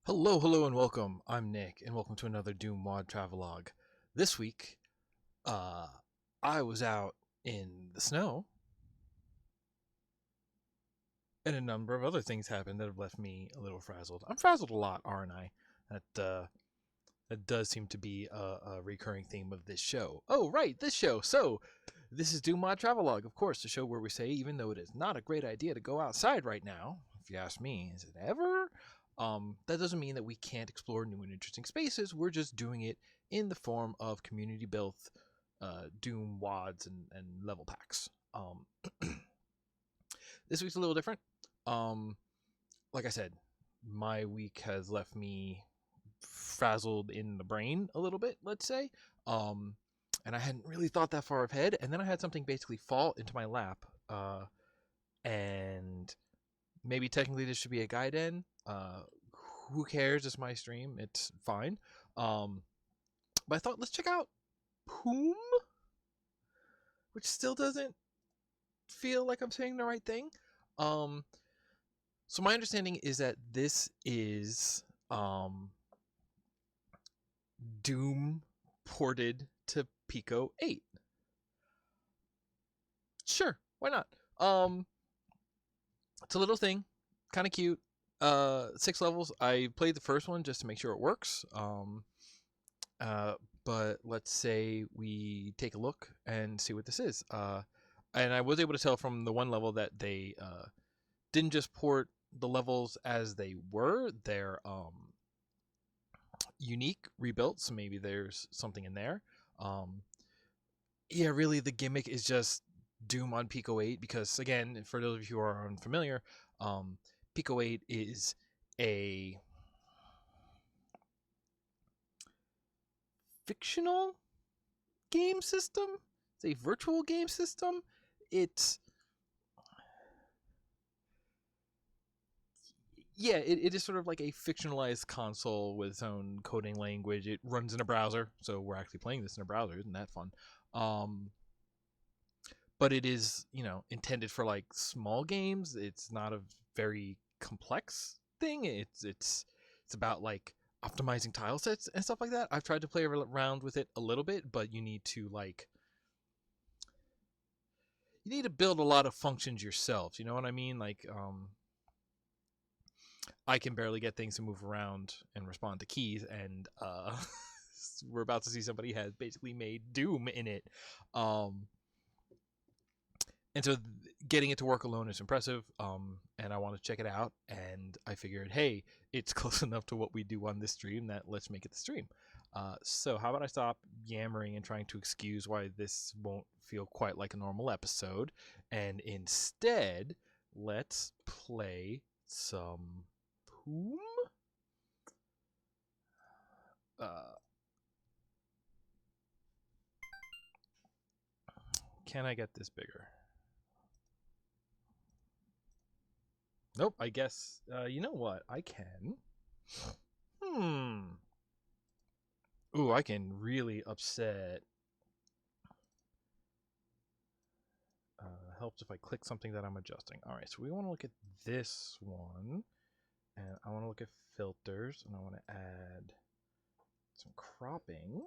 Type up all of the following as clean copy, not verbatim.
Hello, hello, and welcome. I'm Nick, and welcome to another DooM WAD Travelogue. This week, I was out in the snow, and a number of other things happened that have left me a little frazzled. I'm frazzled a lot, aren't I? That does seem to be a recurring theme of this show. Oh, right, this show. So, this is DooM WAD Travelogue, of course, the show where we say, even though it is not a great idea to go outside right now, if you ask me, is it ever? That doesn't mean that we can't explore new and interesting spaces. We're just doing it in the form of community built DooM WADs and level packs. This week's a little different. Like I said, my week has left me frazzled in the brain a little bit, let's say. And I hadn't really thought that far ahead. And then I had something basically fall into my lap. And maybe technically this should be a guide in. Who cares? It's my stream. It's fine. But I thought, let's check out Poom, which still doesn't feel like I'm saying the right thing. So my understanding is that this is DooM ported to Pico 8. Sure, why not? It's a little thing, kind of cute. 6 levels. I played the first one just to make sure it works. But let's say we take a look and see what this is. And I was able to tell from the one level that they didn't just port the levels as they were. They're unique rebuilt, so maybe there's something in there. Yeah, really, the gimmick is just DooM on Pico 8 because, again, for those of you who are unfamiliar, Pico 8 is a fictional game system. It's a virtual game system. It is sort of like a fictionalized console with its own coding language. It runs in a browser, so we're actually playing this in a browser. Isn't that fun? But it is, intended for like small games. It's not a very complex thing. It's about like optimizing tile sets and stuff like that. I've tried to play around with it a little bit, but you need to build a lot of functions yourself. You know what I mean? Like, I can barely get things to move around and respond to keys, and we're about to see somebody has basically made DooM in it. And so getting it to work alone is impressive, and I want to check it out, and I figured, hey, it's close enough to what we do on this stream that let's make it the stream. So how about I stop yammering and trying to excuse why this won't feel quite like a normal episode, and instead, let's play some Poom? Can I get this bigger? Nope, I guess, you know what? I can. Ooh, I can really upset. Helps if I click something that I'm adjusting. All right, so we want to look at this one, and I want to look at filters, and I want to add some cropping,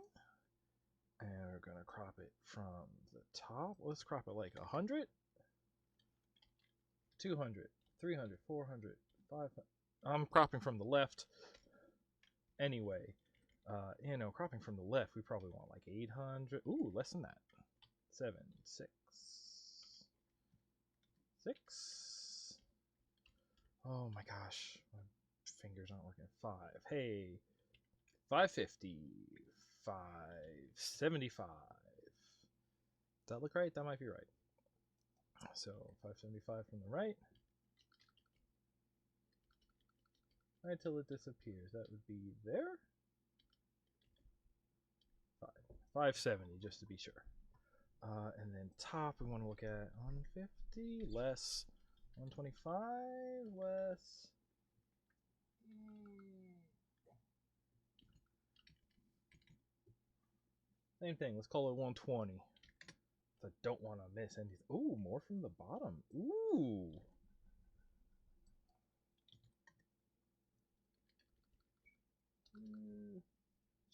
and we're going to crop it from the top. Let's crop it like 100, 200, 300, 400, 500. I'm cropping from the left anyway. Cropping from the left, we probably want like 800. Ooh, less than that. 7, 6, 6. Oh my gosh, my fingers aren't working. 5. Hey, 550, 575. Does that look right? That might be right. So 575 from the right until it disappears. That would be there. 570 just to be sure. And then top, we want to look at 150 less 125 less. Same thing. Let's call it 120. I don't want to miss anything. Ooh, more from the bottom. Ooh.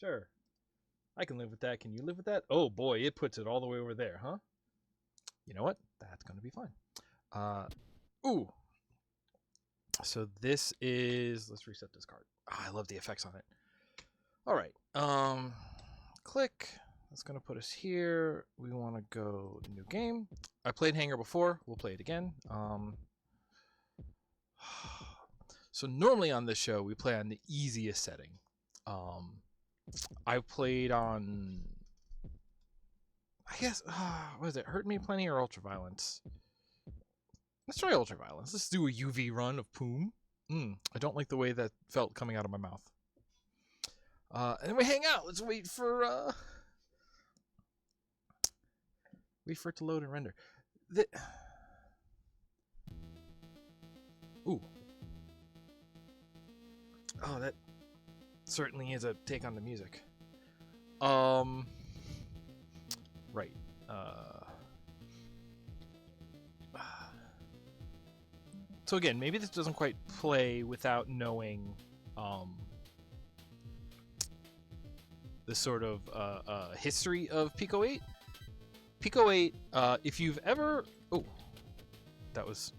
Sure. I can live with that. Can you live with that? Oh boy, it puts it all the way over there, huh? You know what? That's gonna be fine. Ooh. So this is, let's reset this card. Oh, I love the effects on it. All right. Click. That's gonna put us here. We want to go to new game. I played Hangar before. We'll play it again. So normally on this show we play on the easiest setting. I played on, I guess, what is it? Hurt Me Plenty or Ultraviolence? Let's try Ultraviolence. Let's do a UV run of Poom. I don't like the way that felt coming out of my mouth. And then we hang out. Let's wait for it to load and render. Ooh. Oh, that certainly is a take on the music. Right. So again, maybe this doesn't quite play without knowing the sort of history of Pico 8. Pico 8, if you've ever... Oh, that was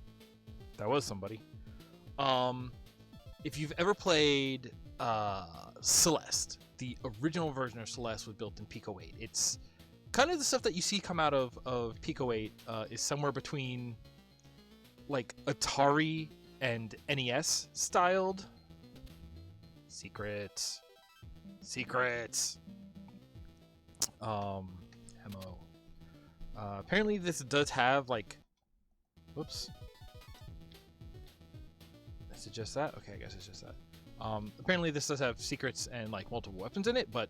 somebody. If you've ever played Celeste, the original version of Celeste was built in Pico 8. It's kind of the stuff that you see come out of Pico 8 is somewhere between like Atari and NES styled. Secrets. Hemo. Apparently this does have like, whoops. Is it just that? Okay, I guess it's just that. Apparently this does have secrets and like multiple weapons in it, but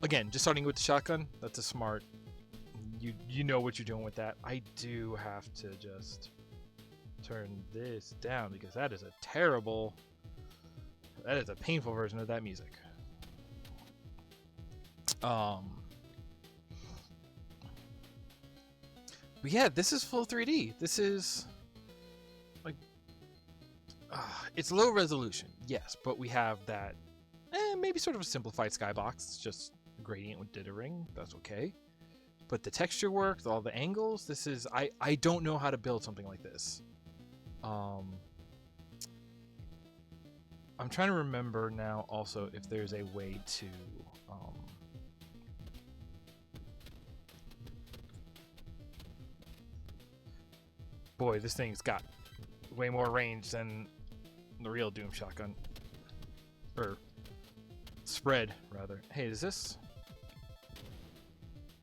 again, just starting with the shotgun, that's a smart, you know what you're doing with that. I do have to just turn this down because that is a painful version of that music. But yeah, this is full 3D. This is like, it's low resolution, yes, but we have that maybe sort of a simplified skybox. It's just gradient with dithering. That's okay. But the texture work, all the angles, this is, I don't know how to build something like this. I'm trying to remember now also if there's a way to boy, this thing's got way more range than the real Doom shotgun. Or spread, rather. Hey, is this?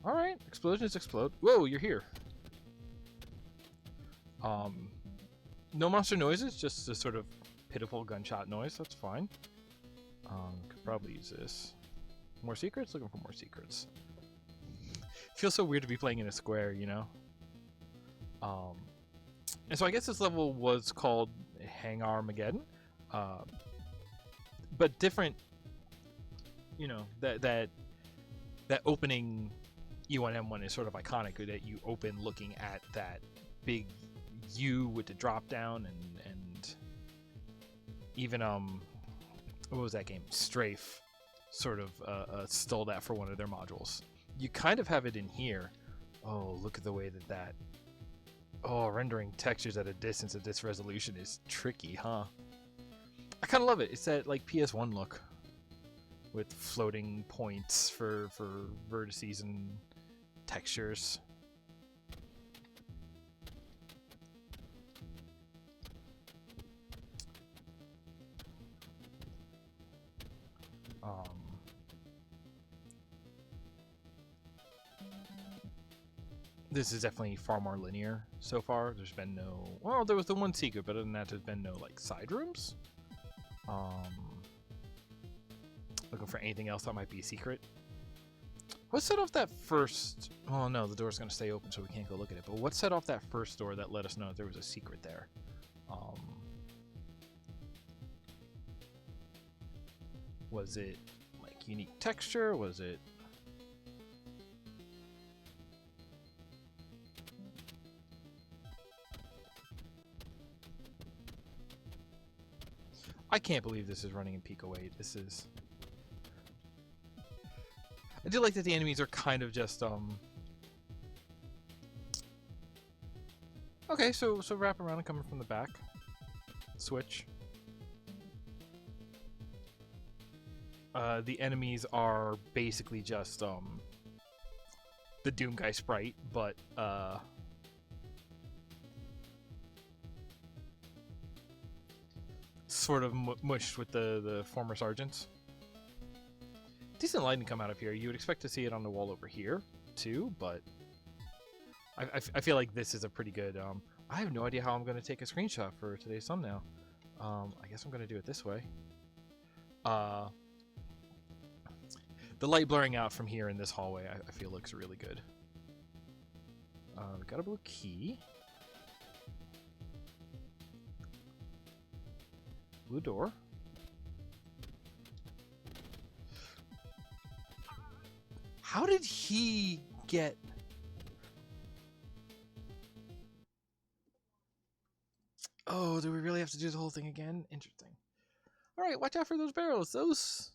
Alright, explosions explode. Whoa, you're here. No monster noises, just a sort of pitiful gunshot noise. That's fine. Could probably use this. More secrets? Looking for more secrets. Feels so weird to be playing in a square, you know? And so I guess this level was called Hangar Armageddon. But different, you know, that opening E1M1 is sort of iconic, that you open looking at that big U with the drop down, and even what was that game? Strafe sort of stole that for one of their modules. You kind of have it in here. Oh, look at the way that rendering textures at a distance at this resolution is tricky, huh? I kind of love it. It's that like PS1 look with floating points for vertices and textures. This is definitely far more linear so far. There's been no, well, there was the one secret, but other than that, there's been no like side rooms. Looking for anything else that might be a secret. What set off that first? Oh no, the door's gonna stay open, so we can't go look at it. But what set off that first door that let us know that there was a secret there? Was it like unique texture? Was it? I can't believe this is running in Pico 8. This is... I do like that the enemies are kind of just okay, so wrap around and coming from the back. Switch. The enemies are basically just the Doom guy sprite, but sort of mushed with the former sergeants. Decent lighting come out of here. You would expect to see it on the wall over here too, but I feel like this is a pretty good. I have no idea how I'm going to take a screenshot for today's thumbnail. I guess I'm going to do it this way. The light blurring out from here in this hallway, I feel looks really good. We got a blue key. Blue door. How did he get... Oh, do we really have to do the whole thing again? Interesting. Alright, watch out for those barrels. Those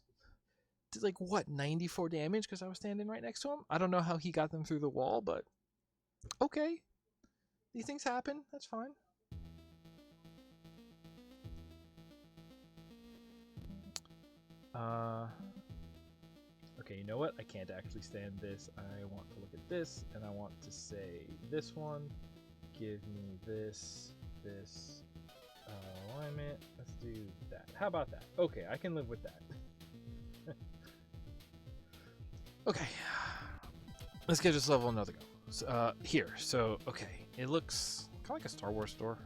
did like, what, 94 damage because I was standing right next to him? I don't know how he got them through the wall, but okay. These things happen. That's fine. Okay, you know what? I can't actually stand this. I want to look at this, and I want to say this one. Give me this alignment. Let's do that. How about that? Okay, I can live with that. Okay, let's give this level another go. So, here, so okay, it looks kind of like a Star Wars store.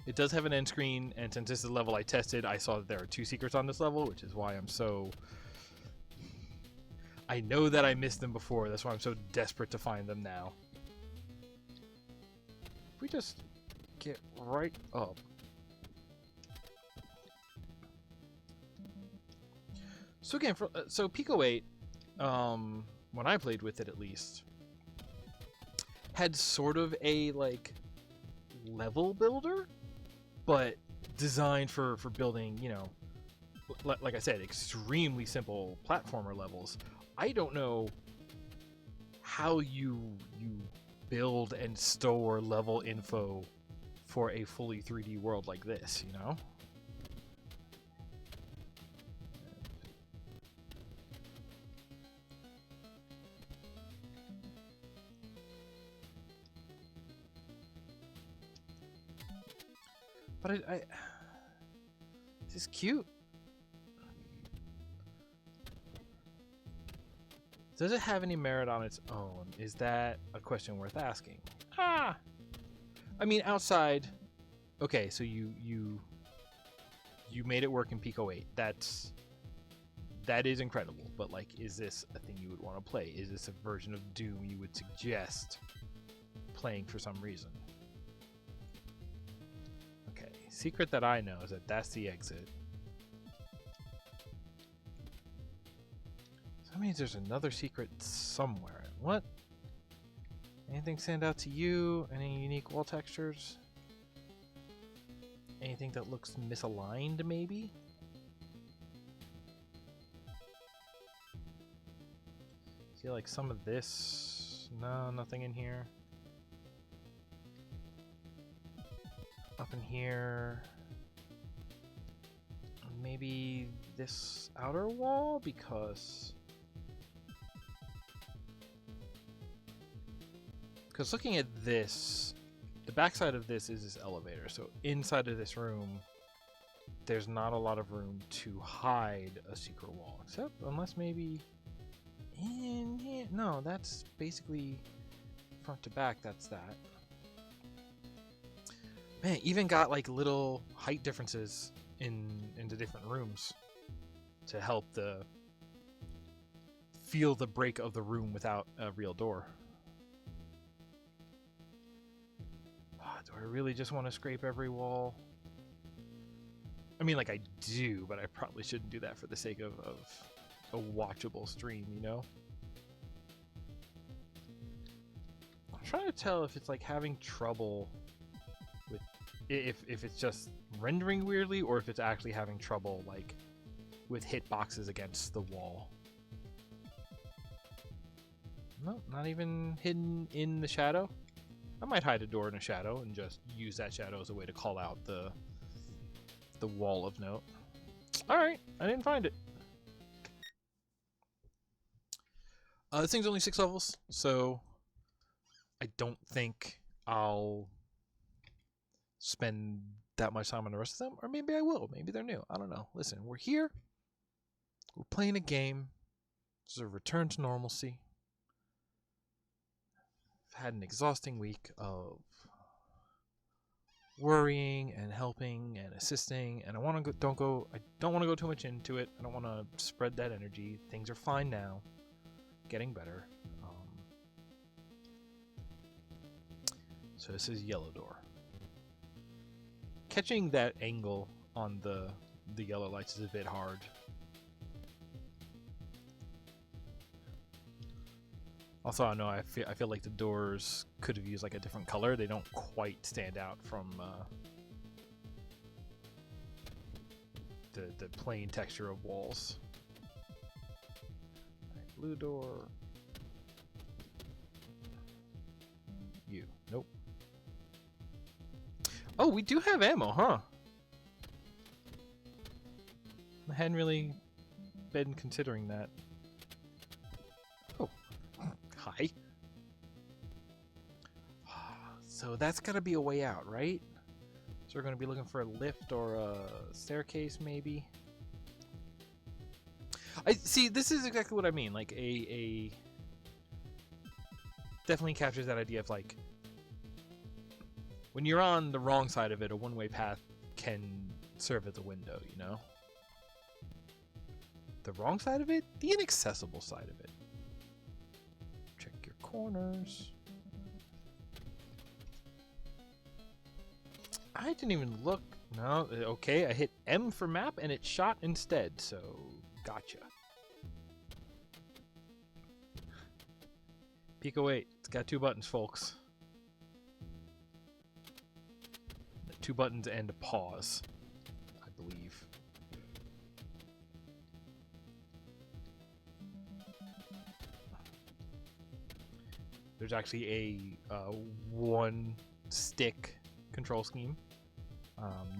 It does have an end screen, and since this is the level I tested, I saw that there are 2 secrets on this level, which is why I'm so... I know that I missed them before, that's why I'm so desperate to find them now. If we just get right up. So again, so Pico 8, when I played with it at least, had sort of a, like, level builder, but designed for building, you know, like I said, extremely simple platformer levels. I don't know how you build and store level info for a fully 3D world like this, you know? But this is cute. Does it have any merit on its own? Is that a question worth asking? I mean, outside. Okay, so you made it work in Pico 8. That is incredible. But like, is this a thing you would want to play? Is this a version of Doom you would suggest playing for some reason? Okay, secret that I know is that that's the exit. That means there's another secret somewhere. What? Anything stand out to you? Any unique wall textures? Anything that looks misaligned, maybe? See, like some of this. No, nothing in here. Up in here. Maybe this outer wall, because looking at this, the backside of this is this elevator. So inside of this room, there's not a lot of room to hide a secret wall, except unless maybe in here. No, that's basically front to back. That's that. Man, even got like little height differences in the different rooms to help feel the break of the room without a real door. Do I really just want to scrape every wall? I mean, like, I do, but I probably shouldn't do that for the sake of a watchable stream, you know? I'm trying to tell if it's like having trouble if it's just rendering weirdly, or if it's actually having trouble like with hitboxes against the wall. No, not even hidden in the shadow. I might hide a door in a shadow and just use that shadow as a way to call out the wall of note. Alright, I didn't find it. This thing's only 6 levels, so I don't think I'll spend that much time on the rest of them. Or maybe I will. Maybe they're new. I don't know. Listen, we're here. We're playing a game. This is a return to normalcy. I've had an exhausting week of worrying and helping and assisting, and I don't want to go too much into it. I don't want to spread that energy. Things are fine now, getting better. So this is yellow door. Catching that angle on the yellow lights is a bit hard. Also, I know I feel like the doors could have used like a different color. They don't quite stand out from the plain texture of walls. Right, blue door. You. Nope. Oh, we do have ammo, huh? I hadn't really been considering that. Oh. Hi. So that's gotta be a way out, right? So we're gonna be looking for a lift or a staircase, maybe. I see. This is exactly what I mean. Like a definitely captures that idea of like when you're on the wrong side of it, a one-way path can serve as a window. You know, the wrong side of it, the inaccessible side of it. Check your corners. I didn't even look. No, okay, I hit M for map and it shot instead, so gotcha. Pico 8, it's got 2 buttons, folks. 2 buttons and a pause, I believe. There's actually a one stick control scheme.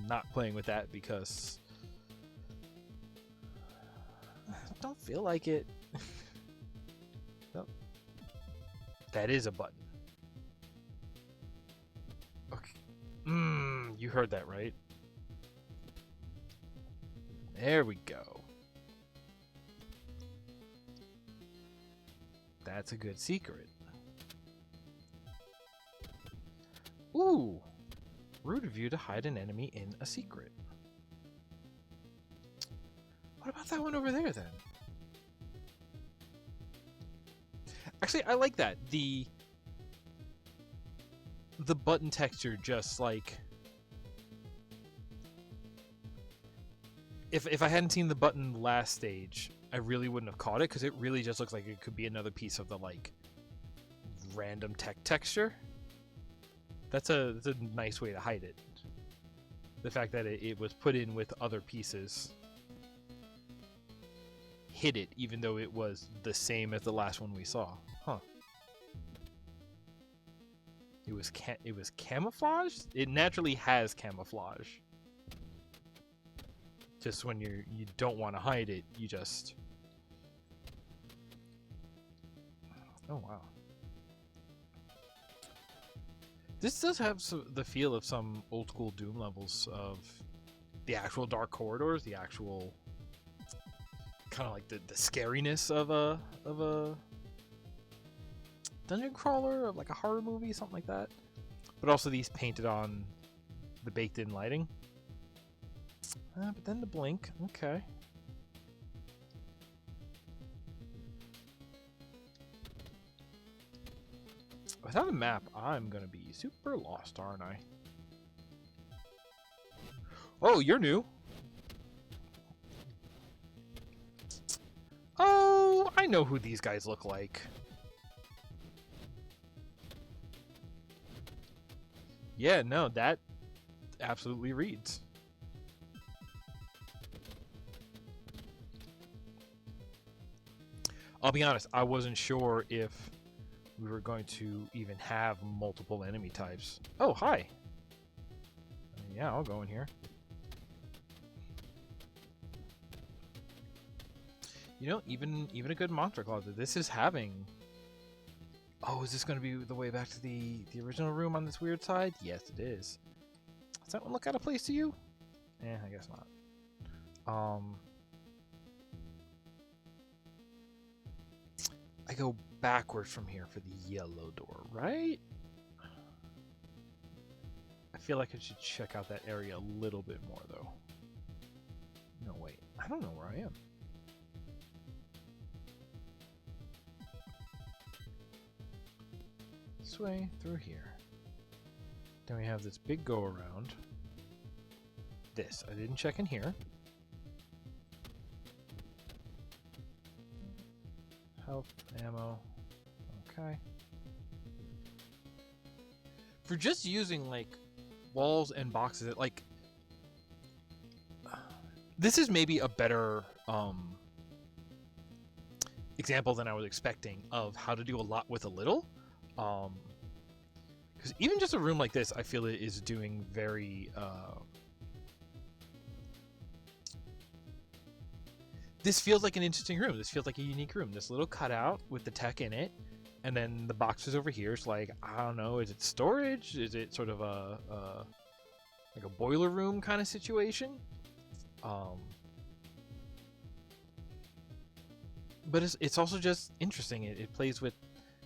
Not playing with that because I don't feel like it. Nope. That is a button. Okay. You heard that right? There we go. That's a good secret. Ooh. Rude of you to hide an enemy in a secret. What about that one over there, then? Actually, I like that. The button texture just like... If I hadn't seen the button last stage, I really wouldn't have caught it, because it really just looks like it could be another piece of the, like, random texture. That's a nice way to hide it. The fact that it was put in with other pieces hid it, even though it was the same as the last one we saw. Huh. It was camouflage? It naturally has camouflage. Just when you don't want to hide it, you just... Oh, wow. This does have the feel of some old school Doom levels of the actual dark corridors, the actual kind of like the scariness of a dungeon crawler, of like a horror movie, something like that. But also these painted on the baked in lighting. But then the blink, okay. Without a map, I'm gonna be super lost, aren't I? Oh, you're new. Oh, I know who these guys look like. Yeah, no, that absolutely reads. I'll be honest, I wasn't sure if we were going to even have multiple enemy types. Oh, hi. Yeah, I'll go in here. You know, even a good monster closet. This is having... Oh, is this going to be the way back to the original room on this weird side? Yes, it is. Does that one look out of place to you? Eh, I guess not. I go backwards from here for the yellow door, right? I feel like I should check out that area a little bit more, though. No, wait. I don't know where I am. This way, through here. Then we have this big go-around. This. I didn't check in here. Health, ammo. Okay. For just using, like, walls and boxes, like... This is maybe a better example than I was expecting of how to do a lot with a little. Because even just a room like this, I feel it is doing very... This feels like an interesting room. This feels like a unique room. This little cutout with the tech in it, and then the boxes over here. It's like, I don't know, is it storage? Is it sort of like a boiler room kind of situation? But it's also just interesting. It plays with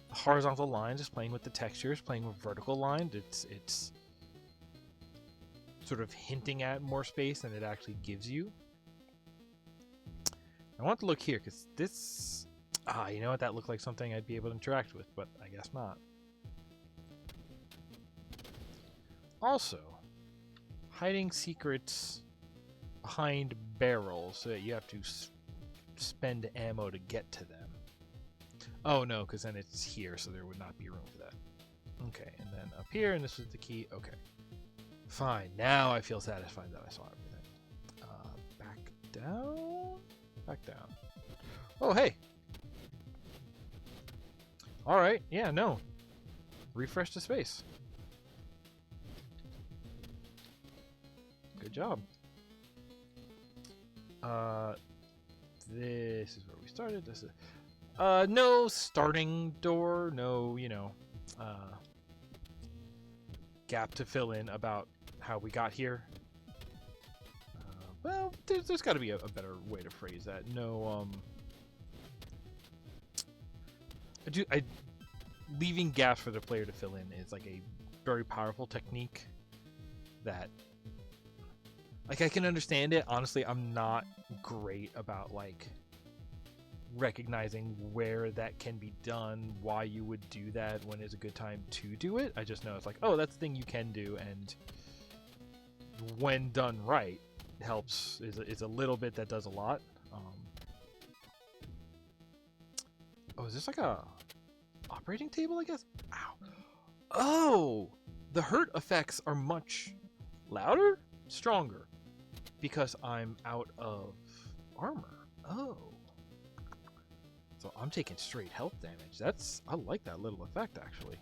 horizontal lines, it's playing with the textures, playing with vertical lines. It's sort of hinting at more space than it actually gives you. I want to look here, because this... you know what? That looked like something I'd be able to interact with, but I guess not. Also, hiding secrets behind barrels so that you have to spend ammo to get to them. Oh, no, because then it's here, so there would not be room for that. Okay, and then up here, and this is the key. Okay. Fine. Now I feel satisfied that I saw everything. Back down? Back down. Oh, hey. Alright, yeah, no. Refresh the space. Good job. This is where we started. This is... no starting door, no, you know, gap to fill in about how we got here. Well, there's got to be a better way to phrase that. No, leaving gaps for the player to fill in is like a very powerful technique that, like, I can understand it. Honestly, I'm not great about, like, recognizing where that can be done, why you would do that, when is a good time to do it. I just know it's like, oh, that's the thing you can do, and when done right, helps. Is a little bit that does a lot. Oh, is this like a operating table, I guess? Ow. Oh! The hurt effects are much louder? Stronger. Because I'm out of armor. Oh. So I'm taking straight health damage. I like that little effect, actually.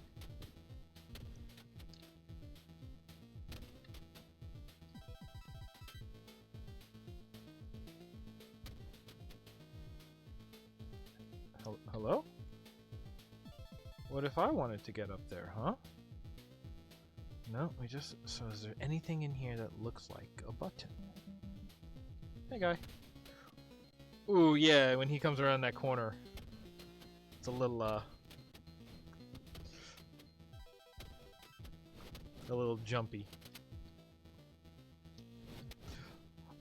Hello? What if I wanted to get up there, huh? No, so is there anything in here that looks like a button? Hey, guy. Ooh, yeah, when he comes around that corner. It's a little jumpy.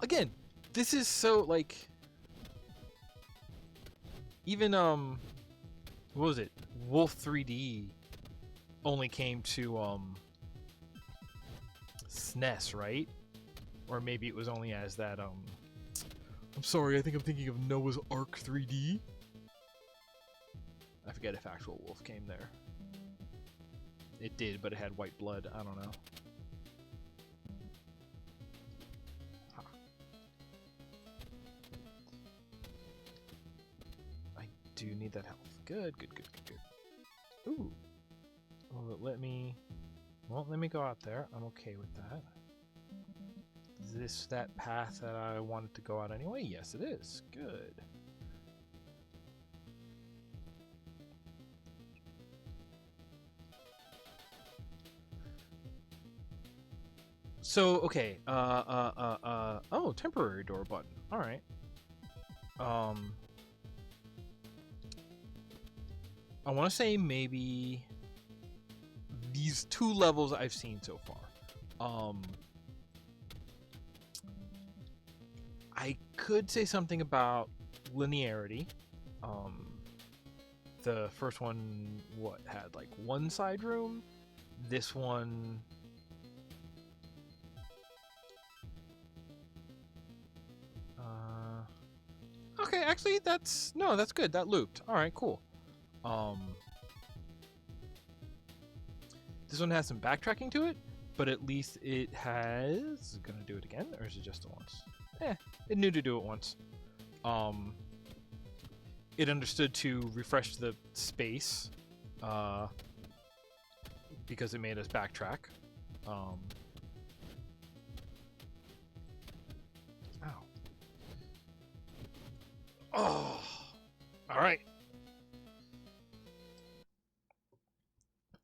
Again, this is so, like... Even, what was it? Wolf 3D only came to, SNES, right? Or maybe it was only as that, I'm sorry, I think I'm thinking of Noah's Ark 3D. I forget if actual wolf came there. It did, but it had white blood. I don't know. I do need that health. Good, good, good, good, good. Ooh. Will it let me... Won't let me go out there. I'm okay with that. Is this that path that I wanted to go out anyway? Yes, it is. Good. So, okay. Oh, temporary door button. All right. I want to say maybe these 2 levels I've seen so far. I could say something about linearity. The first one, what, had like 1 side room? This one... Okay, actually, that's good. That looped. All right, cool. This one has some backtracking to it, but at least it has... Is it gonna do it again, or is it just the once? It knew to do it once. It understood to refresh the space, because it made us backtrack. Ow. Oh! Alright.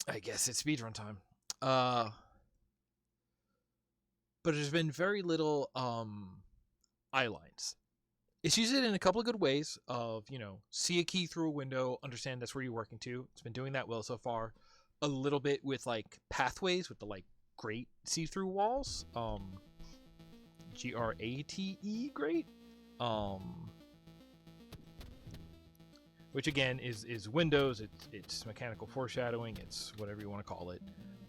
I guess it's speedrun time. But there's been very little eye lines. It's used it in a couple of good ways of, you know, see a key through a window, understand that's where you're working to. It's been doing that well so far. A little bit with like pathways with the like grate see-through walls. Grate, grate. Which again is windows, it's mechanical foreshadowing, it's whatever you want to call it.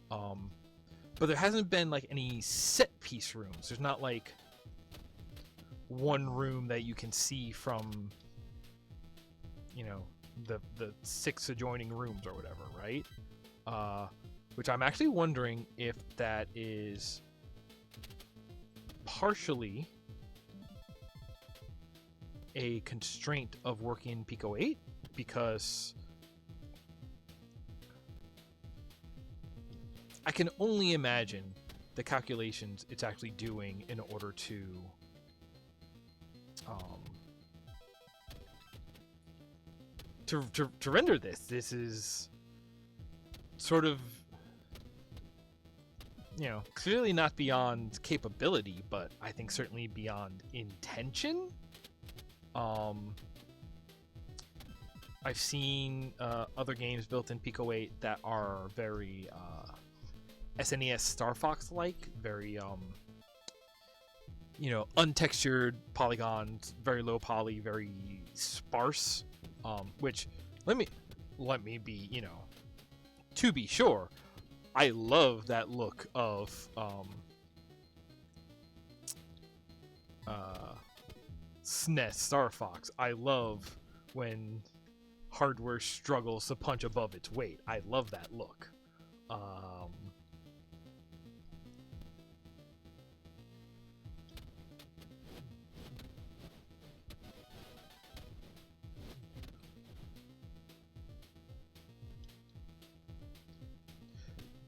But there hasn't been like any set piece rooms. There's not like one room that you can see from, you know, the 6 adjoining rooms or whatever, right? Which I'm actually wondering if that is partially a constraint of working in Pico 8, because I can only imagine the calculations it's actually doing in order to render this. This is sort of, you know, clearly not beyond capability, but I think certainly beyond intention. I've seen other games built in Pico 8 that are very SNES Star Fox like, very you know, untextured polygons, very low poly, very sparse. Which let me be, you know, to be sure, I love that look of SNES Star Fox. I love when hardware struggles to punch above its weight. I love that look.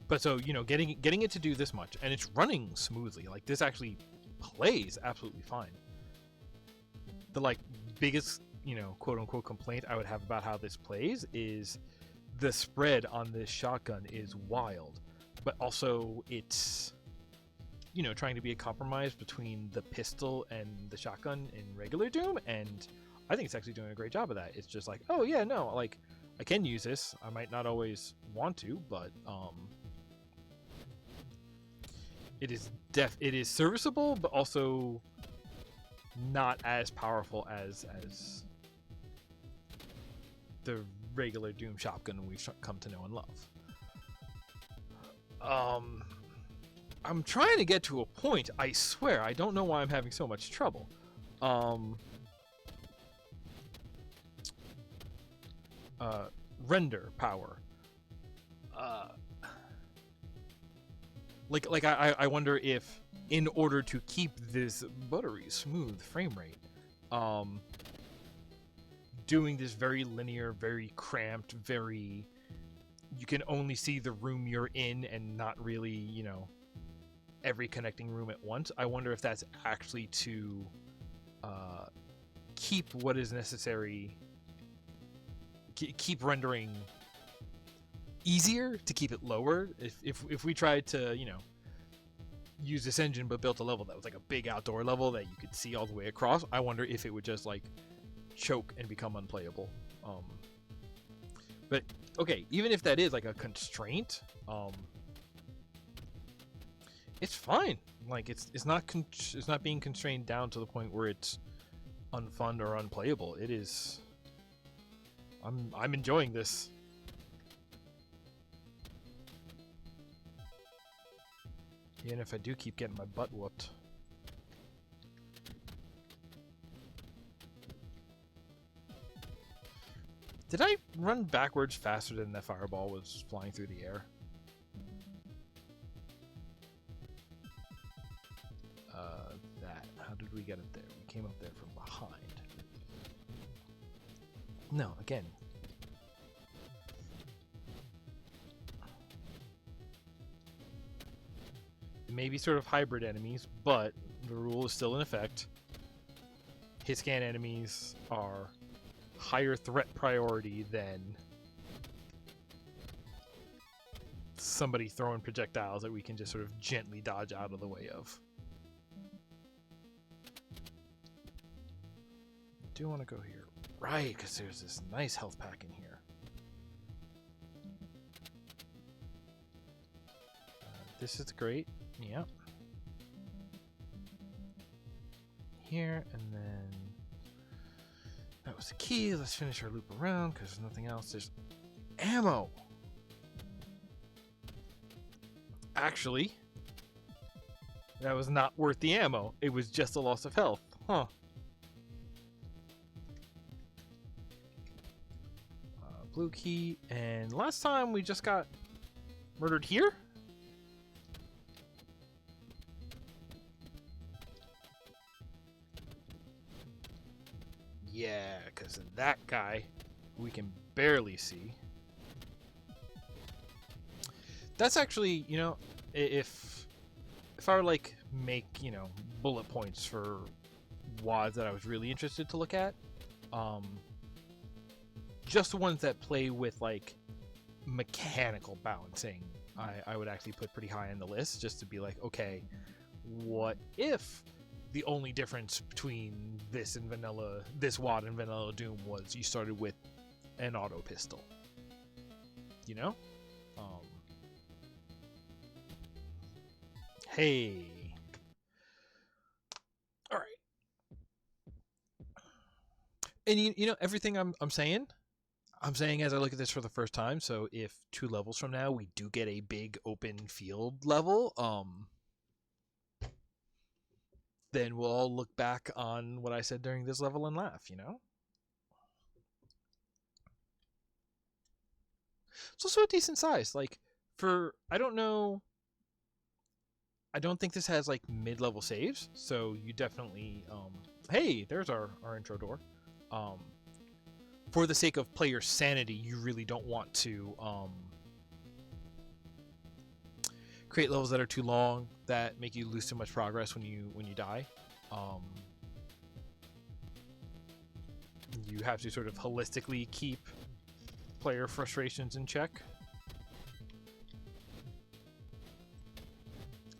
But so, you know, getting it to do this much, and it's running smoothly. Like, this actually plays absolutely fine. The like biggest, you know, quote unquote complaint I would have about how this plays is the spread on this shotgun is wild, but also it's, you know, trying to be a compromise between the pistol and the shotgun in regular Doom, and I think it's actually doing a great job of that. It's just like, oh yeah, no, like I can use this. I might not always want to, but it is serviceable, but also not as powerful as the regular Doom shotgun we've come to know and love. I'm trying to get to a point, I swear, I don't know why I'm having so much trouble. Render power. I wonder if, in order to keep this buttery smooth frame rate, doing this very linear, very cramped, very, you can only see the room you're in and not really, you know, every connecting room at once. I wonder if that's actually to keep what is necessary, keep rendering easier, to keep it lower. If we tried to, you know, use this engine but built a level that was like a big outdoor level that you could see all the way across, I wonder if it would just like choke and become unplayable. But okay, even if that is like a constraint, it's fine. Like it's not being constrained down to the point where it's unfun or unplayable. It is. I'm enjoying this. Even if I do keep getting my butt whooped. Did I run backwards faster than that fireball was flying through the air? How did we get up there? We came up there from behind. No, again. Maybe sort of hybrid enemies, but the rule is still in effect. Hit scan enemies are higher threat priority than somebody throwing projectiles that we can just sort of gently dodge out of the way of. I do want to go here. Right, because there's this nice health pack in here. This is great. Yep. Here, and then that was the key. Let's finish our loop around because there's nothing else. There's ammo. Actually, that was not worth the ammo. It was just a loss of health. Huh. Blue key, and last time we just got murdered here? Yeah, because that guy we can barely see. That's actually, you know, if I were like make, you know, bullet points for WADs that I was really interested to look at, just the ones that play with like mechanical balancing, I would actually put pretty high on the list, just to be like, okay, what if the only difference between this WAD and vanilla Doom was you started with an auto pistol, you know? Hey. All right. And you know everything I'm saying as I look at this for the first time. So if 2 levels from now we do get a big open field level, then we'll all look back on what I said during this level and laugh, you know? It's also a decent size. Like, for, I don't know, I don't think this has like mid-level saves, so you definitely, hey, there's our intro door. For the sake of player sanity, you really don't want to create levels that are too long, that make you lose too much progress when you die. You have to sort of holistically keep player frustrations in check.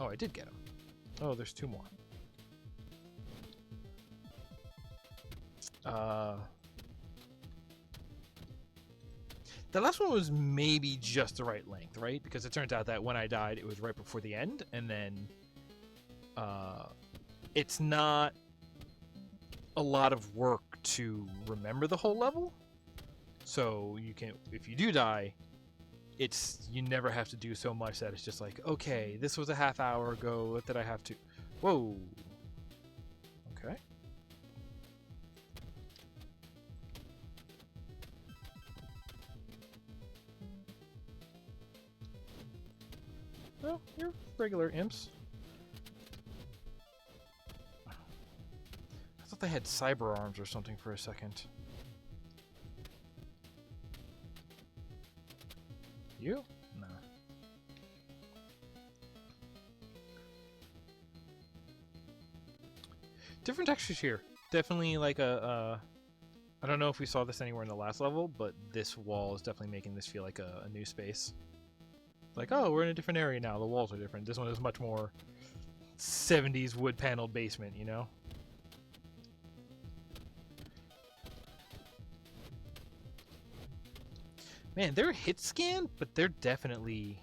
Oh, I did get him. Oh, there's 2 more. The last one was maybe just the right length, right? Because it turns out that when I died, it was right before the end, and then it's not a lot of work to remember the whole level. So you can, if you do die, you never have to do so much that it's just like, okay, this was a half hour ago, what did I have to... Whoa. Okay. Well, you're regular imps. I thought they had cyber arms or something for a second. You? No. Different textures here. Definitely like a I don't know if we saw this anywhere in the last level, but this wall is definitely making this feel like a new space. Like, oh, we're in a different area now. The walls are different. This one is much more 70s wood paneled basement, you know? Man, they're hit scan, but they're definitely...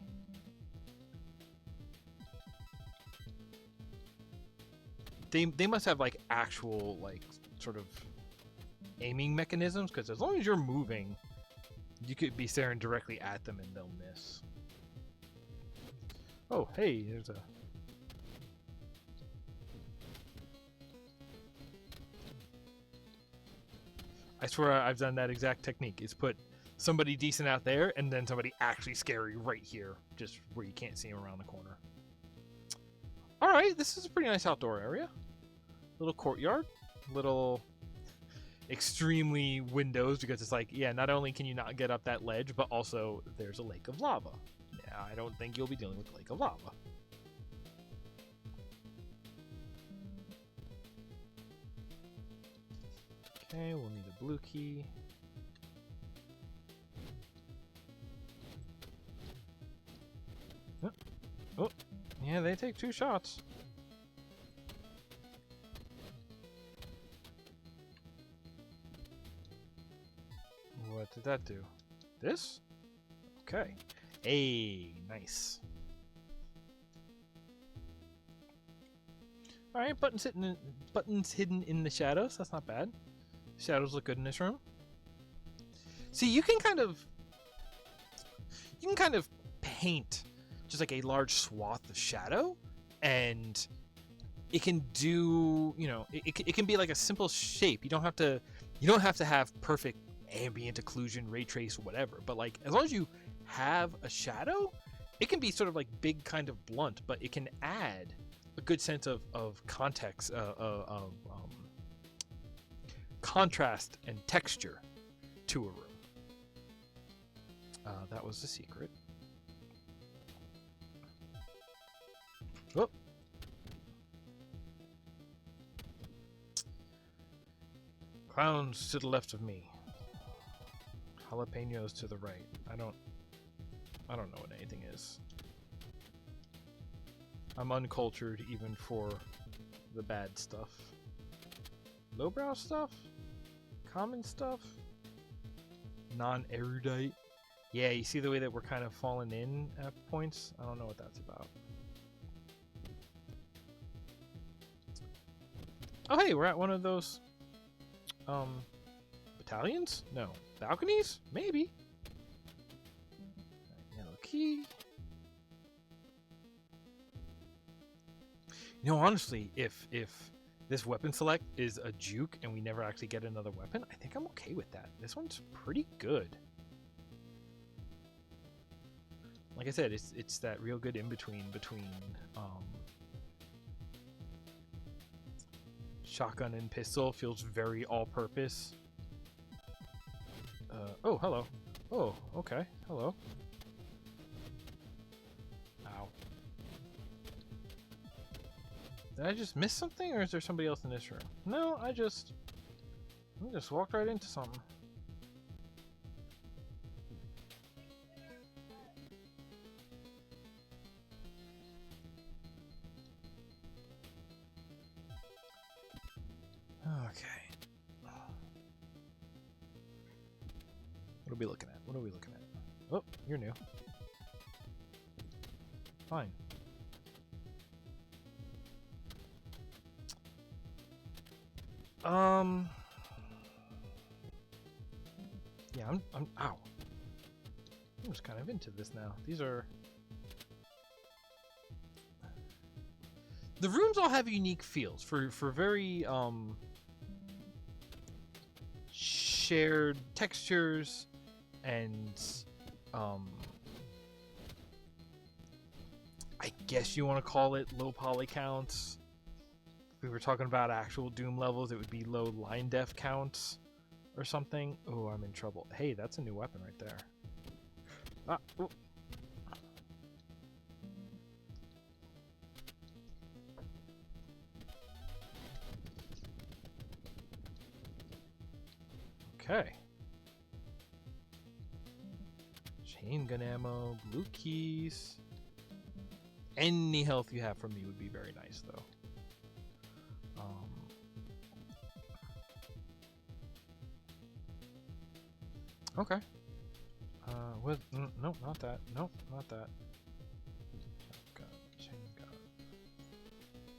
They must have like actual like sort of aiming mechanisms, because as long as you're moving, you could be staring directly at them and they'll miss. Oh, hey, there's a... I swear I've done that exact technique. Is put somebody decent out there and then somebody actually scary right here, just where you can't see them around the corner. Alright, this is a pretty nice outdoor area. Little courtyard. Little extremely windows, because it's like, yeah, not only can you not get up that ledge, but also there's a lake of lava. Yeah, I don't think you'll be dealing with a lake of lava. Okay, we'll need a blue key. Oh, yeah, they take 2 shots. What did that do? This? Okay. Hey, nice. Alright, buttons hidden in the shadows. That's not bad. Shadows look good in this room. See, you can kind of paint just like a large swath of shadow, and it can do, you know, it can be like a simple shape. You don't have to have perfect ambient occlusion, ray trace, whatever. But like, as long as you have a shadow, it can be sort of like big, kind of blunt, but it can add a good sense of context, contrast and texture to a room. That was the secret. Oh. Clowns to the left of me. Jalapenos to the right. I don't know what anything is. I'm uncultured even for the bad stuff. Lowbrow stuff? Common stuff? Non-erudite? Yeah, you see the way that we're kind of falling in at points? I don't know what that's about. Oh hey, we're at one of those battalions? No. Balconies? Maybe. Yellow key. You know, honestly, if this weapon select is a juke and we never actually get another weapon, I think I'm okay with that. This one's pretty good. Like I said, it's that real good in between shotgun and pistol. Feels very all-purpose. Oh, hello. Oh, okay. Hello. Ow. Did I just miss something, or is there somebody else in this room? No, I just walked right into something. Okay. What are we looking at? What are we looking at? Oh, you're new. Fine. Yeah, I'm ow. I'm just kind of into this now. These are... The rooms all have unique feels for very, shared textures and, I guess you want to call it low poly counts. If we were talking about actual Doom levels, it would be low line def counts or something. Oh, I'm in trouble. Hey, that's a new weapon right there. Ah, oh, Okay. Chain gun ammo, blue keys. Any health you have from me would be very nice, though. Okay. What? No, not that. Nope, not that. Gun, chain gun.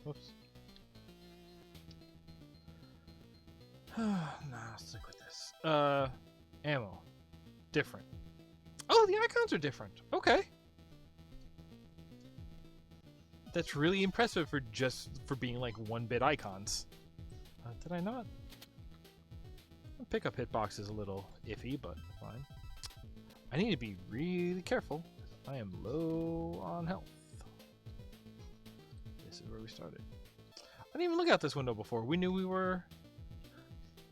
Whoops. Nah, stick with this. Ammo. Different. Oh, the icons are different. Okay. That's really impressive for being like 1-bit icons. Did I not? Pickup hitbox is a little iffy, but fine. I need to be really careful. I am low on health. This is where we started. I didn't even look out this window before. We knew we were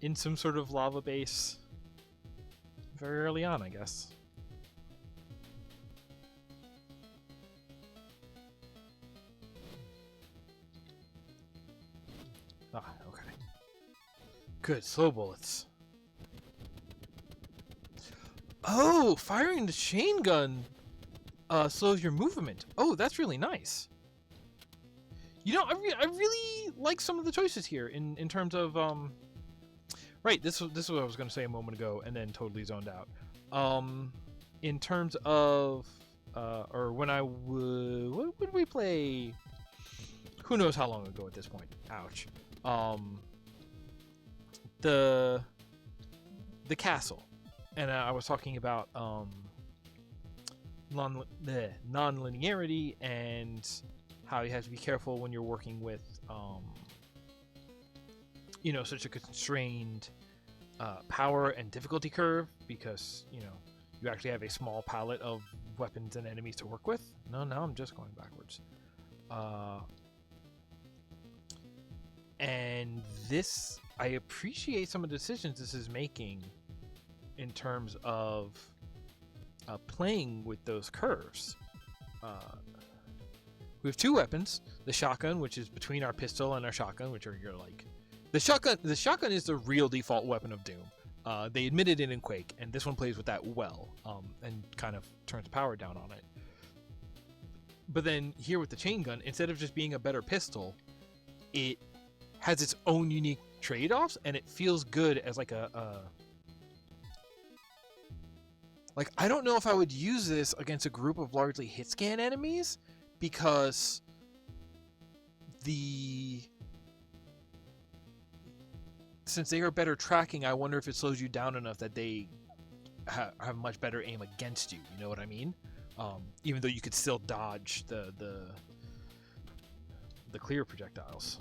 in some sort of lava base very early on, I guess. Ah, okay. Good, slow bullets. Oh, firing the chain gun slows your movement. Oh, that's really nice. You know, I really like some of the choices here in terms of right. This is what I was going to say a moment ago, and then totally zoned out. In terms of or when I would what would we play? Who knows how long ago at this point? Ouch. The castle. And I was talking about non-linearity and how you have to be careful when you're working with, you know, such a constrained power and difficulty curve, because, you know, you actually have a small palette of weapons and enemies to work with. No, now I'm just going backwards. And this, I appreciate some of the decisions this is making in terms of playing with those curves. We have 2 weapons: the shotgun, which is between our pistol and our shotgun, which are your like the shotgun is the real default weapon of Doom. They admitted it in Quake, and this one plays with that well, and kind of turns power down on it. But then here with the chain gun, instead of just being a better pistol, it has its own unique trade-offs, and it feels good as like like, I don't know if I would use this against a group of largely hit scan enemies, because since they are better tracking, I wonder if it slows you down enough that they have much better aim against you. You know what I mean? Even though you could still dodge the clear projectiles.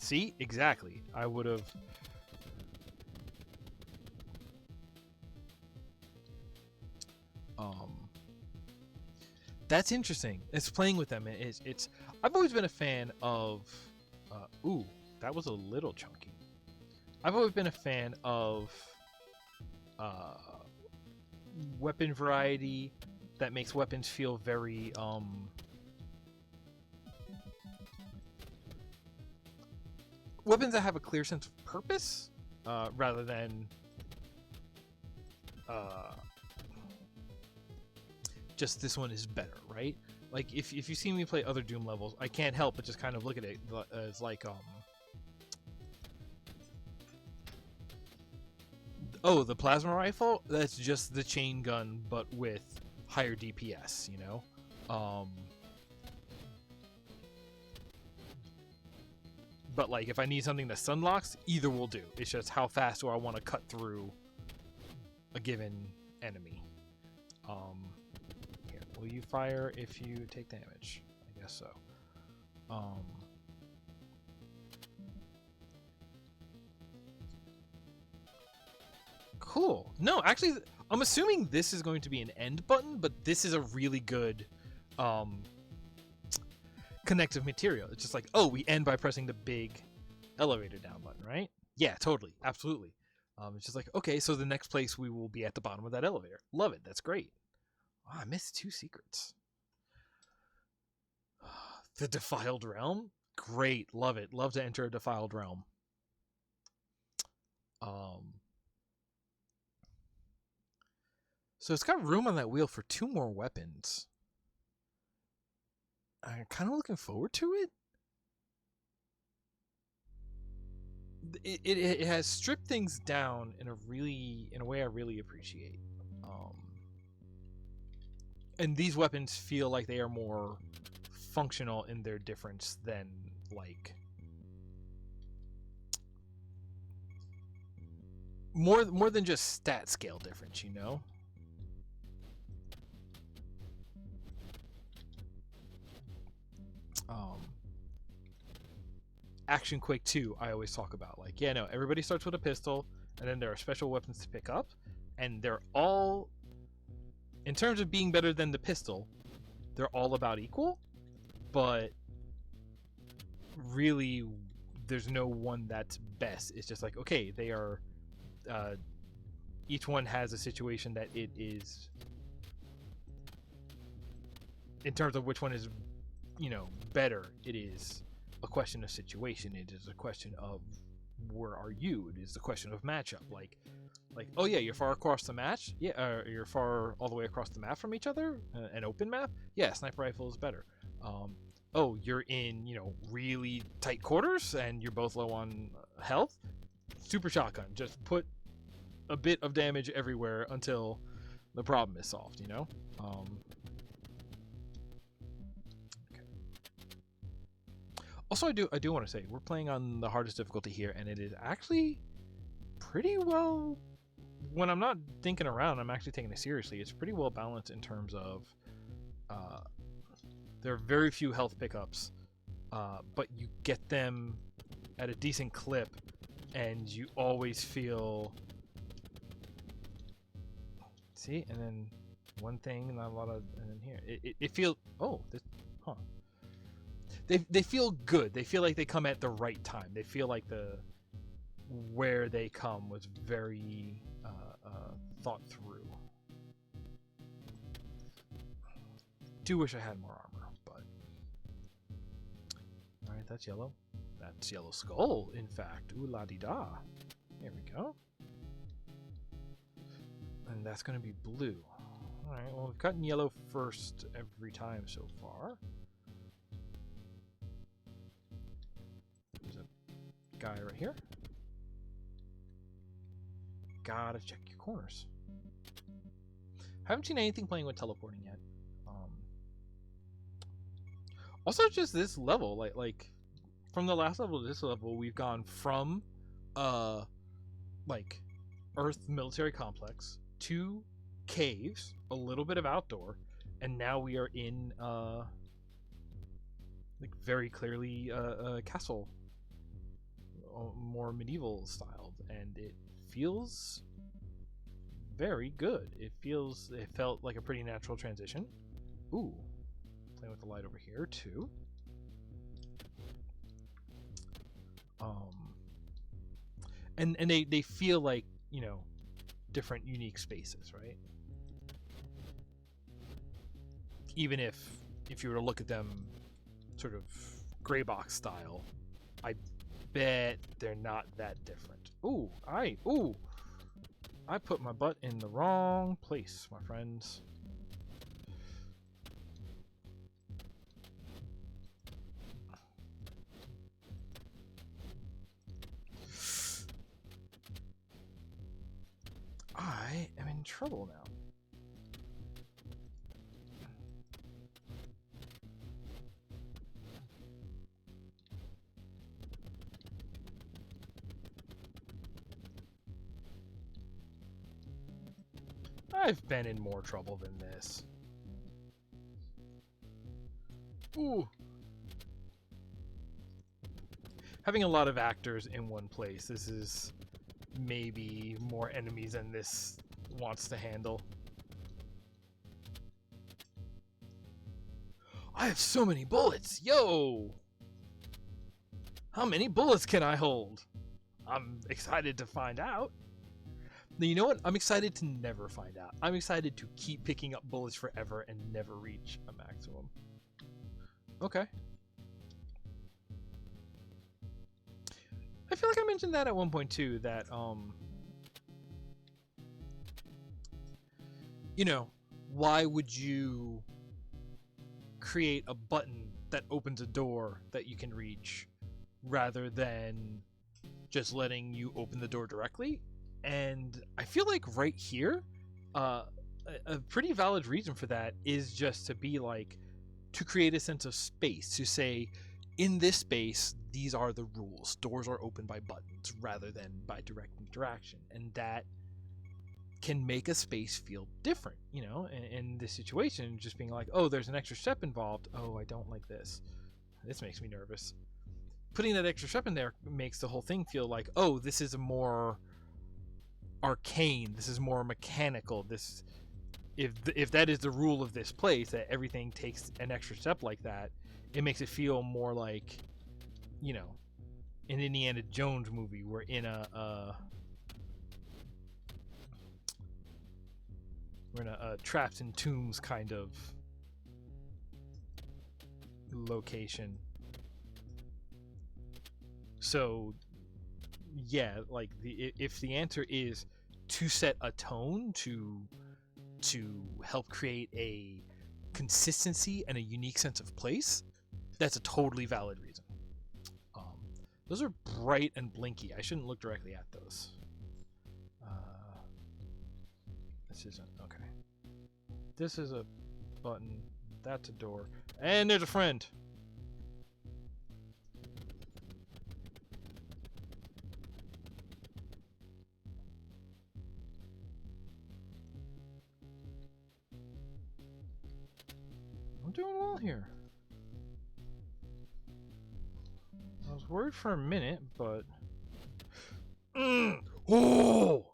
See? Exactly. I would have... That's interesting. It's playing with them. It's I've always been a fan of... ooh, that was a little chunky. I've always been a fan of weapon variety that makes weapons feel very... weapons that have a clear sense of purpose, rather than just this one is better, right? Like, if you see me play other Doom levels, I can't help but just kind of look at it as like, oh, the plasma rifle? That's just the chain gun, but with higher DPS, you know? But, like, if I need something that sunlocks, either will do. It's just how fast do I want to cut through a given enemy. Here, will you fire if you take damage? I guess so. Cool. No, actually, I'm assuming this is going to be an end button, but this is a really good connective material. It's just like, oh, we end by pressing the big elevator down button, right? Yeah, totally. Absolutely. It's just like, okay, so the next place we will be at the bottom of that elevator. Love it. That's great. Oh, I missed 2 secrets. The Defiled Realm? Great. Love it. Love to enter a Defiled Realm. So it's got room on that wheel for 2 more weapons. I'm kind of looking forward to it. It has stripped things down in a way I really appreciate. And these weapons feel like they are more functional in their difference than like more than just stat scale difference, you know? Action Quake 2, I always talk about. Like, yeah, no, everybody starts with a pistol, and then there are special weapons to pick up, and they're all, in terms of being better than the pistol, they're all about equal, but really, there's no one that's best. It's just like, okay, they are, each one has a situation that it is, in terms of which one is, you know, better, it is a question of situation. It is a question of where are you. It is a question of matchup. Like, oh yeah, you're far across the match. Yeah, you're far all the way across the map from each other. An open map. Yeah, sniper rifle is better. Oh, you're in, you know, really tight quarters and you're both low on health. Super shotgun. Just put a bit of damage everywhere until the problem is solved. You know. Also, I do want to say we're playing on the hardest difficulty here, and it is actually pretty well. When I'm not thinking around, I'm actually taking it seriously. It's pretty well balanced in terms of there are very few health pickups, but you get them at a decent clip, and you always feel. See, and then one thing, not a lot of, and then here it feels. Oh, this, huh. They feel good. They feel like they come at the right time. They feel like where they come was very thought through. Do wish I had more armor, but all right, that's yellow. That's yellow skull, in fact. Ooh la di da. There we go. And that's going to be blue. All right. Well, we've gotten yellow first every time so far. Guy right here. Gotta check your corners. Haven't seen anything playing with teleporting yet. Also, just this level, like from the last level to this level, we've gone from like Earth military complex to caves, a little bit of outdoor, and now we are in like very clearly a castle. More medieval styled, and it feels very good. It felt like a pretty natural transition. Ooh, playing with the light over here too. And they feel like, you know, different unique spaces, right? Even if you were to look at them sort of gray box style, I bet they're not that different. Ooh, I put my butt in the wrong place, my friends. I am in trouble now. I've been in more trouble than this. Ooh. Having a lot of actors in one place. This is maybe more enemies than this wants to handle. I have so many bullets. Yo! How many bullets can I hold? I'm excited to find out. You know what? I'm excited to never find out. I'm excited to keep picking up bullets forever and never reach a maximum. Okay. I feel like I mentioned that at one point too, that you know, why would you create a button that opens a door that you can reach rather than just letting you open the door directly? And I feel like right here, a pretty valid reason for that is just to be like, to create a sense of space, to say, in this space, these are the rules. Doors are opened by buttons rather than by direct interaction. And that can make a space feel different, you know, in this situation, just being like, oh, there's an extra step involved. Oh, I don't like this. This makes me nervous. Putting that extra step in there makes the whole thing feel like, oh, this is more arcane. This is more mechanical. This, if that is the rule of this place, that everything takes an extra step like that, it makes it feel more like, you know, an Indiana Jones movie. We're in a trapped in tombs kind of location. So yeah, like if the answer is to set a tone, to help create a consistency and a unique sense of place, that's a totally valid reason. Those are bright and blinky. I shouldn't look directly at those. This isn't okay. This is a button. That's a door. And there's a friend. I'm doing well here. I was worried for a minute, but... Oh!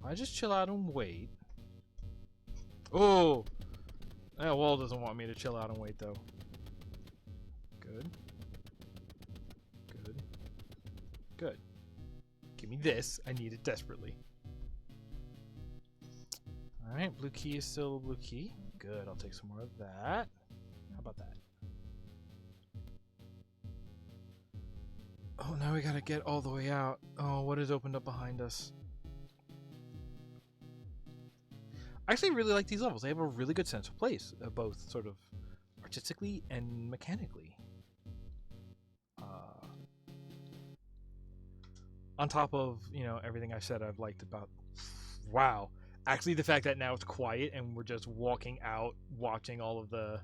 I just chill out and wait. Oh! That wall doesn't want me to chill out and wait, though. Good. Good. Good. Give me this. I need it desperately. Alright, blue key is still a blue key. Good, I'll take some more of that. How about that? Oh, now we gotta get all the way out. Oh, what has opened up behind us? I actually really like these levels. They have a really good sense of place, both sort of artistically and mechanically. On top of, you know, everything I said I've liked about... Wow. Actually, the fact that now it's quiet and we're just walking out, watching all of the...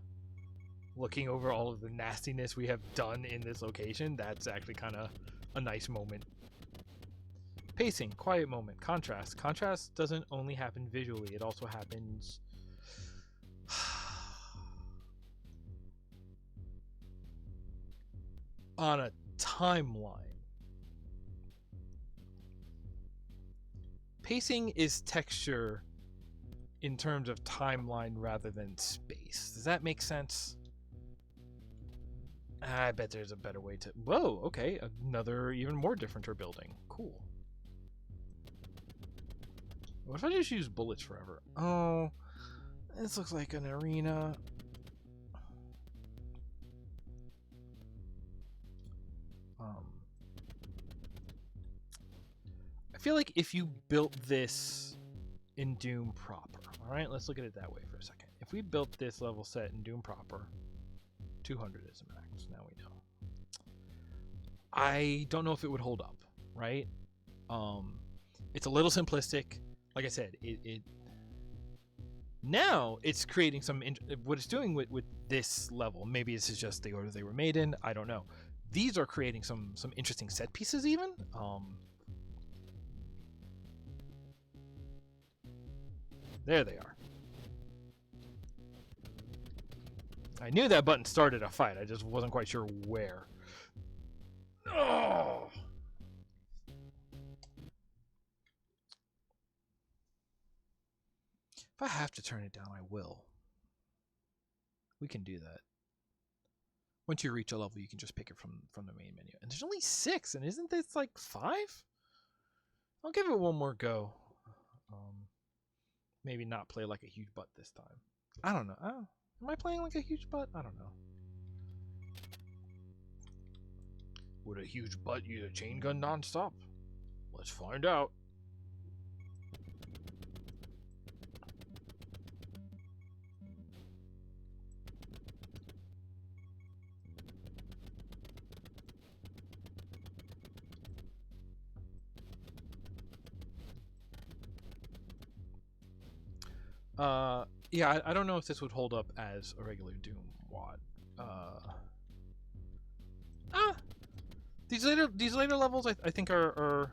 looking over all of the nastiness we have done in this location, that's actually kind of a nice moment. Pacing, quiet moment, contrast. Contrast doesn't only happen visually, it also happens... on a timeline. Pacing is texture in terms of timeline rather than space. Does that make sense? I bet there's a better way to... Whoa, okay. Another even more differenter building. Cool. What if I just use bullets forever? Oh, this looks like an arena. I feel like if you built this in Doom proper, alright, let's look at it that way for a second. If we built this level set in Doom proper, 200 is the max, now we know. I don't know if it would hold up, right? It's a little simplistic. Like I said, now it's creating some... what it's doing with this level, maybe this is just the order they were made in, I don't know. These are creating some interesting set pieces even. There they are. I knew that button started a fight. I just wasn't quite sure where. Oh! If I have to turn it down, I will. We can do that. Once you reach a level, you can just pick it from the main menu. And there's only 6, and isn't this like 5? I'll give it one more go. Maybe not play like a huge butt this time. I don't know. Am I playing like a huge butt? I don't know. Would a huge butt use a chain gun nonstop? Let's find out. Yeah, I don't know if this would hold up as a regular Doom WAD. These later levels, I think are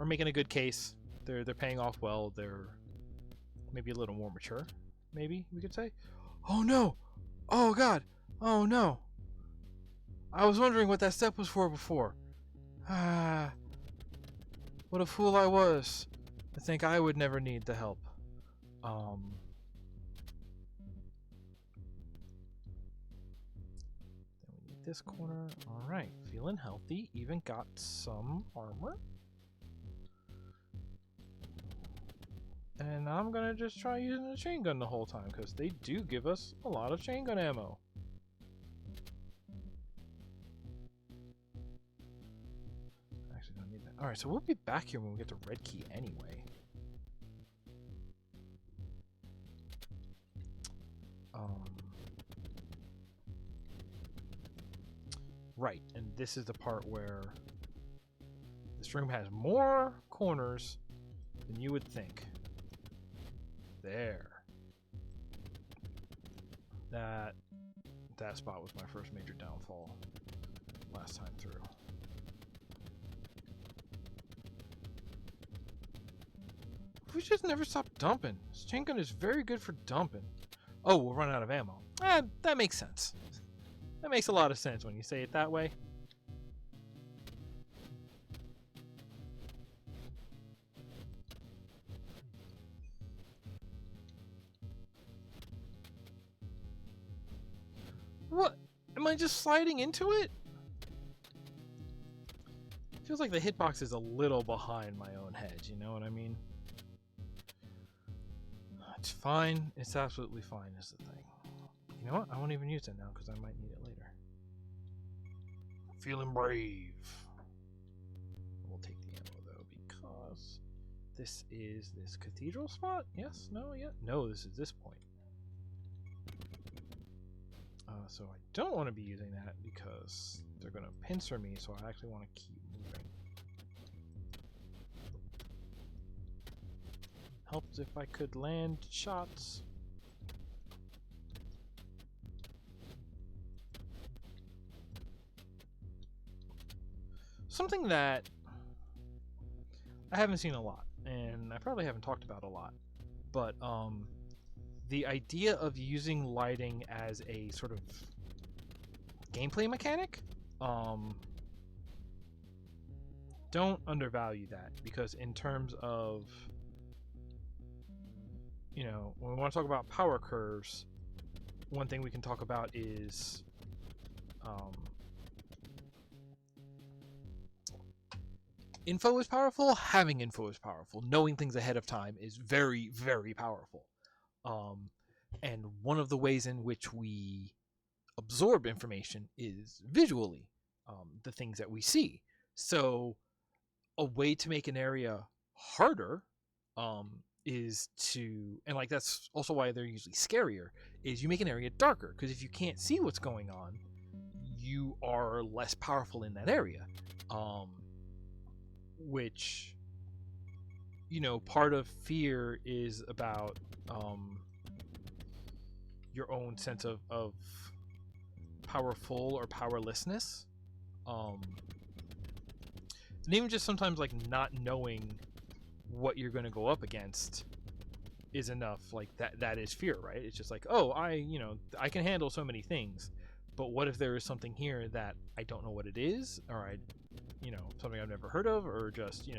making a good case. They're paying off well. They're maybe a little more mature. Maybe we could say. Oh no! Oh god! Oh no! I was wondering what that step was for before. Ah, what a fool I was. I think I would never need the help. Then we need this corner. Alright, feeling healthy. Even got some armor. And I'm gonna just try using the chain gun the whole time, because they do give us a lot of chain gun ammo. Actually, don't need that. Alright, so we'll be back here when we get to red key anyway. Right, and this is the part where this room has more corners than you would think. There. That spot was my first major downfall last time through. We just never stop dumping. This chain gun is very good for dumping. Oh, we'll run out of ammo. That makes sense. That makes a lot of sense when you say it that way. What? Am I just sliding into it? Feels like the hitbox is a little behind my own head, you know what I mean? It's fine. It's absolutely fine is the thing. You know what? I won't even use it now because I might need it later. Feeling brave. We'll take the ammo though because this is this cathedral spot? Yes? No? Yeah? No, this is this point. So I don't want to be using that because they're going to pincer me, so I actually want to keep moving. Helps if I could land shots. Something that I haven't seen a lot, and I probably haven't talked about a lot, but the idea of using lighting as a sort of gameplay mechanic, don't undervalue that, because in terms of, you know, when we want to talk about power curves, one thing we can talk about is info is powerful, having info is powerful, knowing things ahead of time is very, very powerful. And one of the ways in which we absorb information is visually, the things that we see. So a way to make an area harder is to, and like that's also why they're usually scarier, is you make an area darker, because if you can't see what's going on, you are less powerful in that area. Which, you know, part of fear is about your own sense of powerful or powerlessness. And even just sometimes like not knowing what you're going to go up against is enough. Like that is fear, right? It's just like, oh, I can handle so many things, but what if there is something here that I don't know what it is, or something I've never heard of, or just,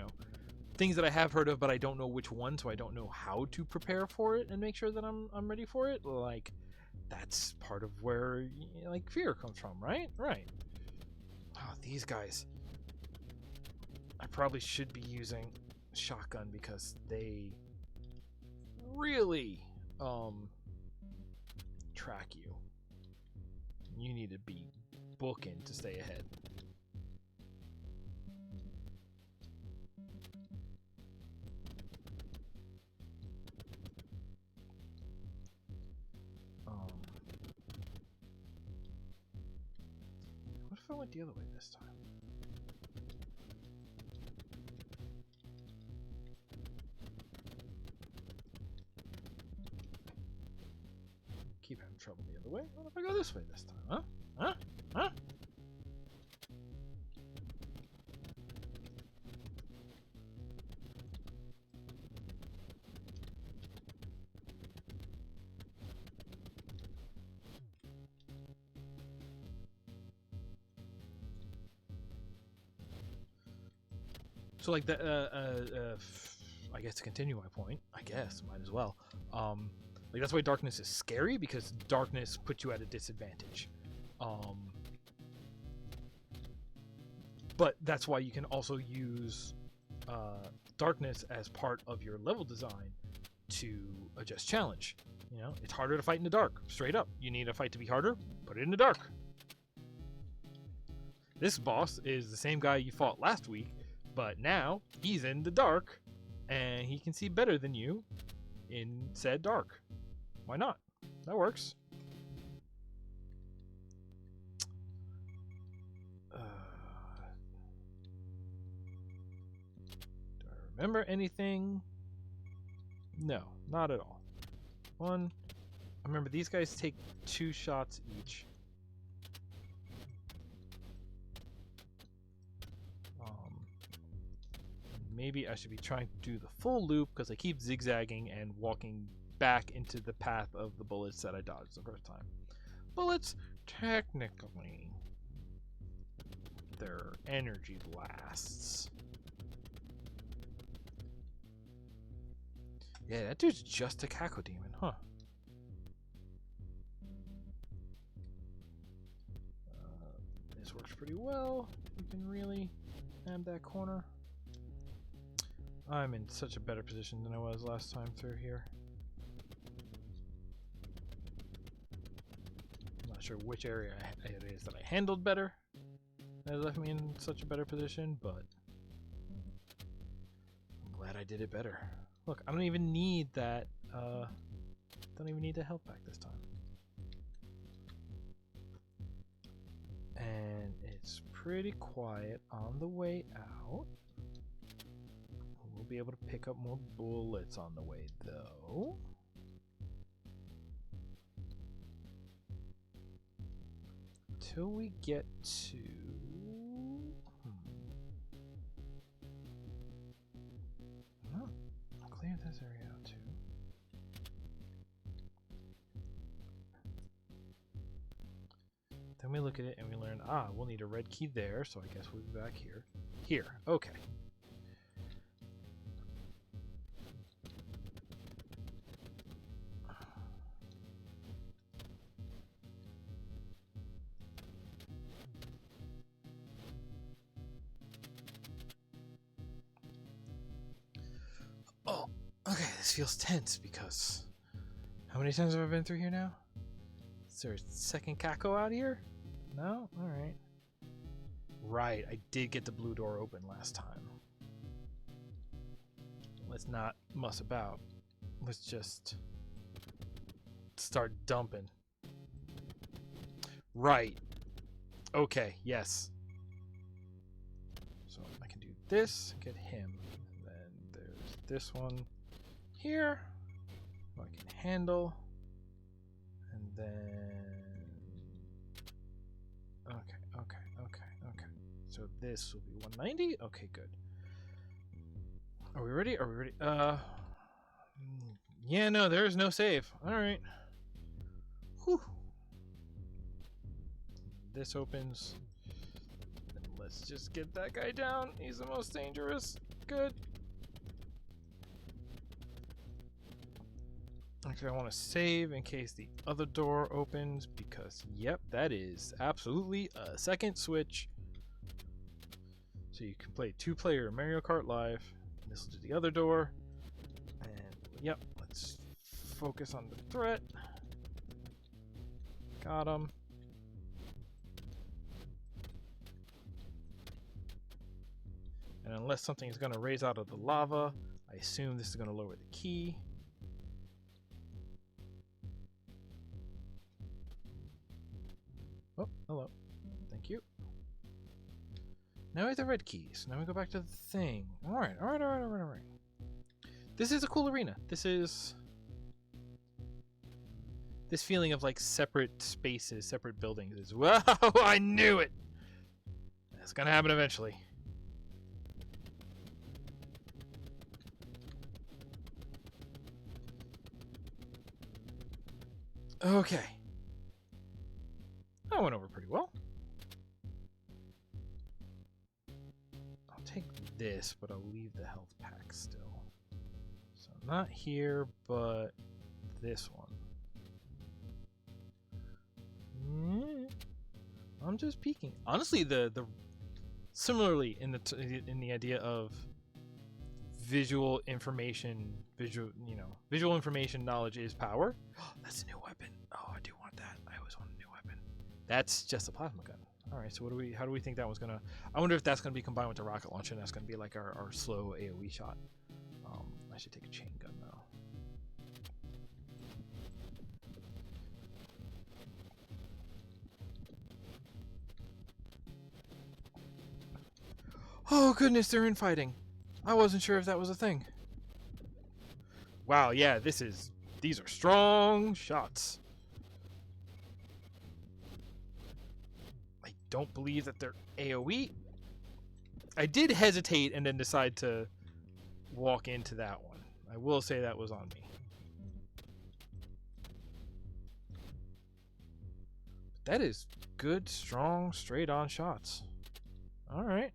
things that I have heard of but I don't know which one, so I don't know how to prepare for it and make sure that I'm ready for it. Like, that's part of where like fear comes from, right? Oh, these guys, I probably should be using shotgun because they really track you. You need to be booking to stay ahead. went the other way this time? Keep having trouble the other way. What if I go this way this time? Huh? Huh? Huh? So like that, I guess to continue my point, I guess might as well. Like that's why darkness is scary, because darkness puts you at a disadvantage. But that's why you can also use darkness as part of your level design to adjust challenge. You know, it's harder to fight in the dark. Straight up, you need a fight to be harder. Put it in the dark. This boss is the same guy you fought last week, but now he's in the dark, and he can see better than you in said dark. Why not? That works. Do I remember anything? No, not at all. One. I remember these guys take 2 shots each. Maybe I should be trying to do the full loop, because I keep zigzagging and walking back into the path of the bullets that I dodged the first time. Bullets, technically, they're energy blasts. Yeah, that dude's just a Caco demon, huh? This works pretty well. You can really have that corner. I'm in such a better position than I was last time through here. I'm not sure which area it is that I handled better that left me in such a better position, but I'm glad I did it better. Look, I don't even need that, don't even need the health back this time. And it's pretty quiet on the way out. We'll be able to pick up more bullets on the way, though. Till we get to... I'll clear this area out, too. Then we look at it and we learn, we'll need a red key there, so I guess we'll be back here. Here, okay. Oh, okay, this feels tense because how many times have I been through here now? Is there a second Caco out here? No? Alright. Right, I did get the blue door open last time. Let's not muss about. Let's just start dumping. Right. Okay, yes. So I can do this, get him. And then there's this one here. I can handle. And then... Okay. So this will be 190? Okay, good. Are we ready? Yeah, no, there is no save. Alright. Whew. This opens. Let's just get that guy down. He's the most dangerous. Good. Actually, I want to save in case the other door opens, because, yep, that is absolutely a second switch. So you can play 2-player Mario Kart Live. This will do the other door. And, yep, let's focus on the threat. Got him. And unless something is going to raise out of the lava, I assume this is going to lower the key. Oh, hello. Thank you. Now we have the red keys. Now we go back to the thing. Alright. This is a cool arena. This is... This feeling of like separate spaces, separate buildings is... Whoa! I knew it! That's gonna happen eventually. Okay. That went over pretty well. I'll take this, but I'll leave the health pack still. So not here, but this one. I'm just peeking. Honestly, the similarly in the idea of visual information, visual information knowledge is power. That's a new weapon. Oh, I do want that. I always want a new weapon. That's just a plasma gun. All right, so how do we think that was gonna? I wonder if that's gonna be combined with the rocket launcher, and that's gonna be like our slow AOE shot. I should take a chain gun now. Oh goodness, they're infighting. I wasn't sure if that was a thing. Wow, yeah, these are strong shots. I don't believe that they're AoE. I did hesitate and then decide to walk into that one. I will say that was on me. That is good, strong, straight-on shots. All right.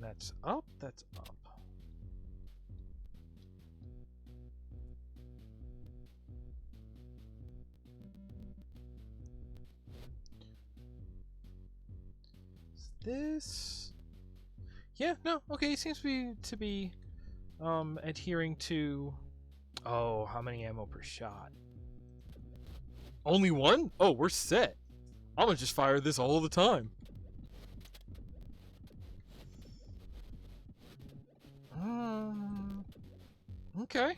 That's up, that's up. Is this... Yeah, no, okay, it seems to be adhering to... Oh, how many ammo per shot? Only one? Oh, we're set. I'm gonna just fire this all the time. Okay.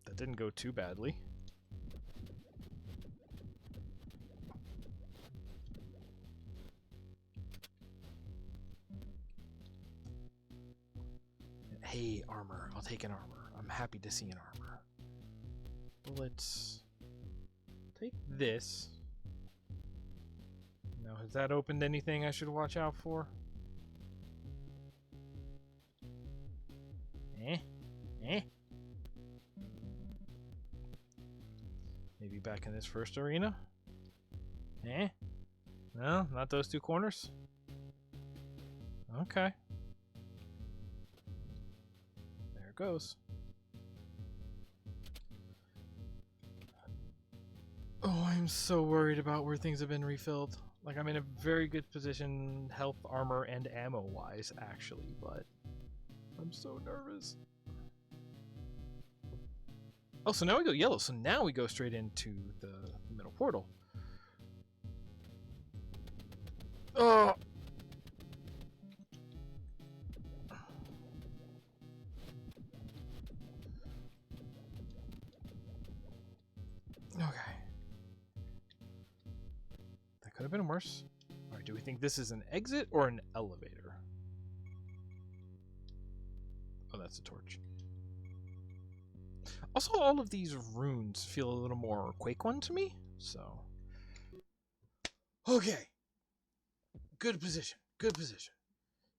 That didn't go too badly. Hey, armor. I'll take an armor. I'm happy to see an armor. Let's take this. Now, has that opened anything I should watch out for? Maybe back in this first arena? No, not those two corners? Okay. There it goes. Oh, I'm so worried about where things have been refilled. Like, I'm in a very good position, health, armor, and ammo-wise, actually, but I'm so nervous. Oh, so now we go yellow. So now we go straight into the middle portal. Oh! Okay. That could have been worse. Alright, do we think this is an exit or an elevator? Oh, that's a torch. Also, all of these runes feel a little more Quake One to me, so... Okay. Good position. Good position.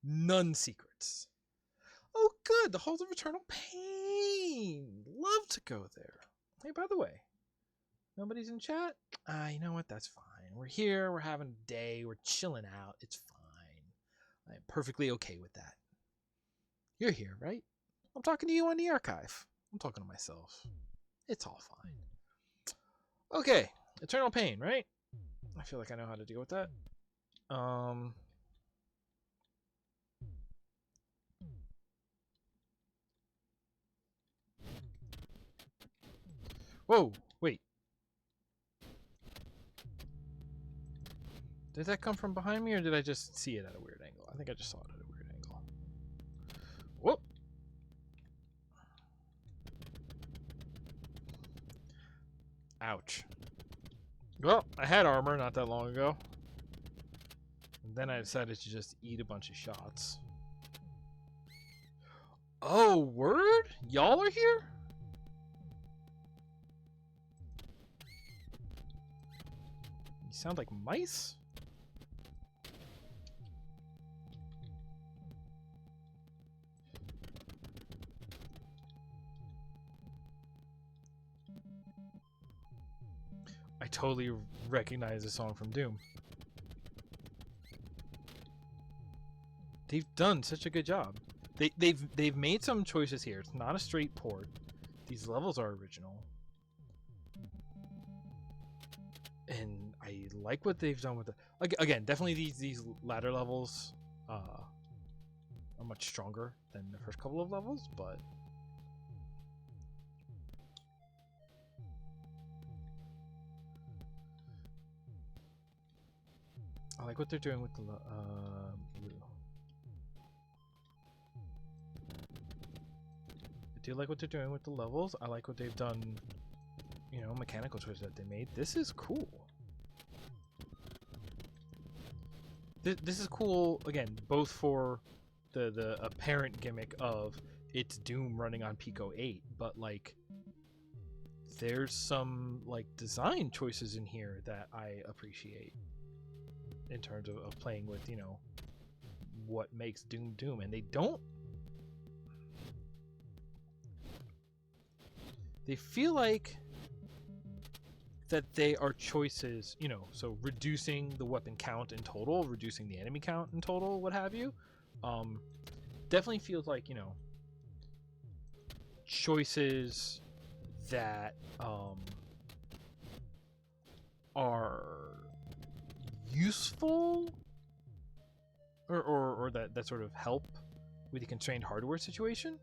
None secrets. Oh, good. The Halls of Eternal Pain. Love to go there. Hey, by the way, nobody's in chat? You know what? That's fine. We're here. We're having a day. We're chilling out. It's fine. I'm perfectly okay with that. You're here, right? I'm talking to you on the archive. I'm talking to myself. It's all fine. Okay. Eternal Pain, right? I feel like I know how to deal with that. Whoa, wait. Did that come from behind me, or did I just see it at a weird angle? I think I just saw it at a weird angle. Whoop. Ouch. Well, I had armor not that long ago. then I decided to just eat a bunch of shots. Oh, word? Y'all are here? You sound like mice? I totally recognize the song from Doom. They've done such a good job. They've made some choices here. It's not a straight port. These levels are original. And I like what they've done with the... Again, definitely these latter levels are much stronger than the first couple of levels, but... I like what they're doing with the blue. I do like what they're doing with the levels. I like what they've done, you know, mechanical choices that they made. This is cool. This is cool, again, both for the apparent gimmick of it's Doom running on Pico 8, but, like, there's some, like, design choices in here that I appreciate. In terms of playing with, you know, what makes Doom, and they feel like that they are choices, you know, so reducing the weapon count in total, reducing the enemy count in total, what have you, definitely feels like, you know, choices that are useful or that sort of help with the constrained hardware situation.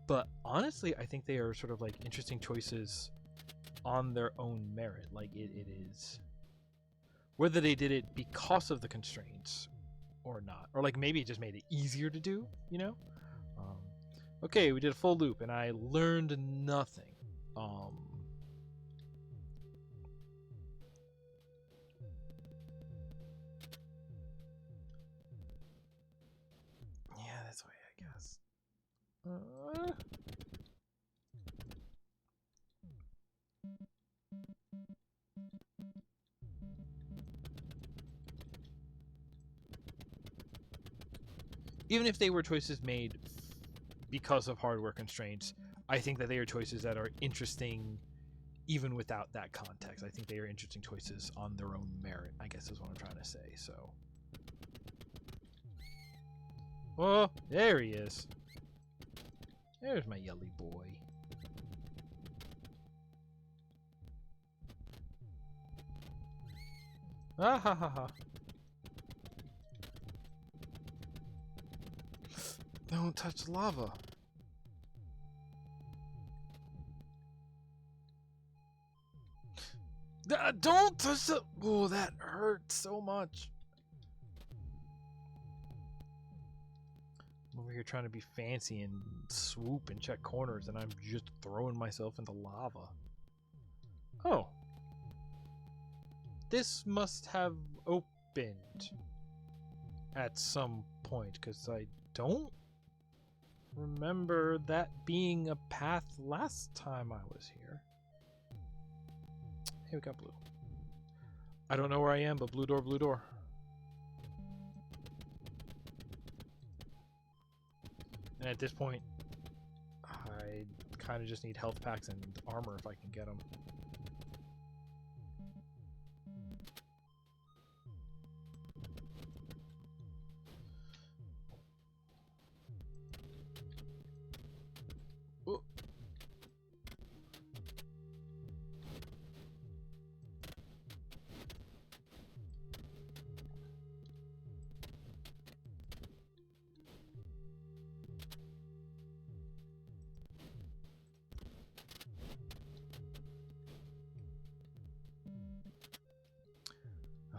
But honestly, I think they are sort of like interesting choices on their own merit. Like it is whether they did it because of the constraints or not, or like maybe it just made it easier to do, you know. Okay, we did a full loop and I learned nothing. Yeah, that's why I guess. Even if they were choices made because of hardware constraints, I think that they are choices that are interesting even without that context. I think they are interesting choices on their own merit, I guess is what I'm trying to say. So, oh, there he is. There's my yelly boy. Ah ha ha ha. Don't touch lava. Don't touch the... Oh, that hurt so much. I'm over here trying to be fancy and swoop and check corners, and I'm just throwing myself into lava. Oh. This must have opened at some point, because I don't remember that being a path last time I was here. Hey, we got blue. I don't know where I am, but blue door, blue door. And at this point, I kind of just need health packs and armor if I can get them.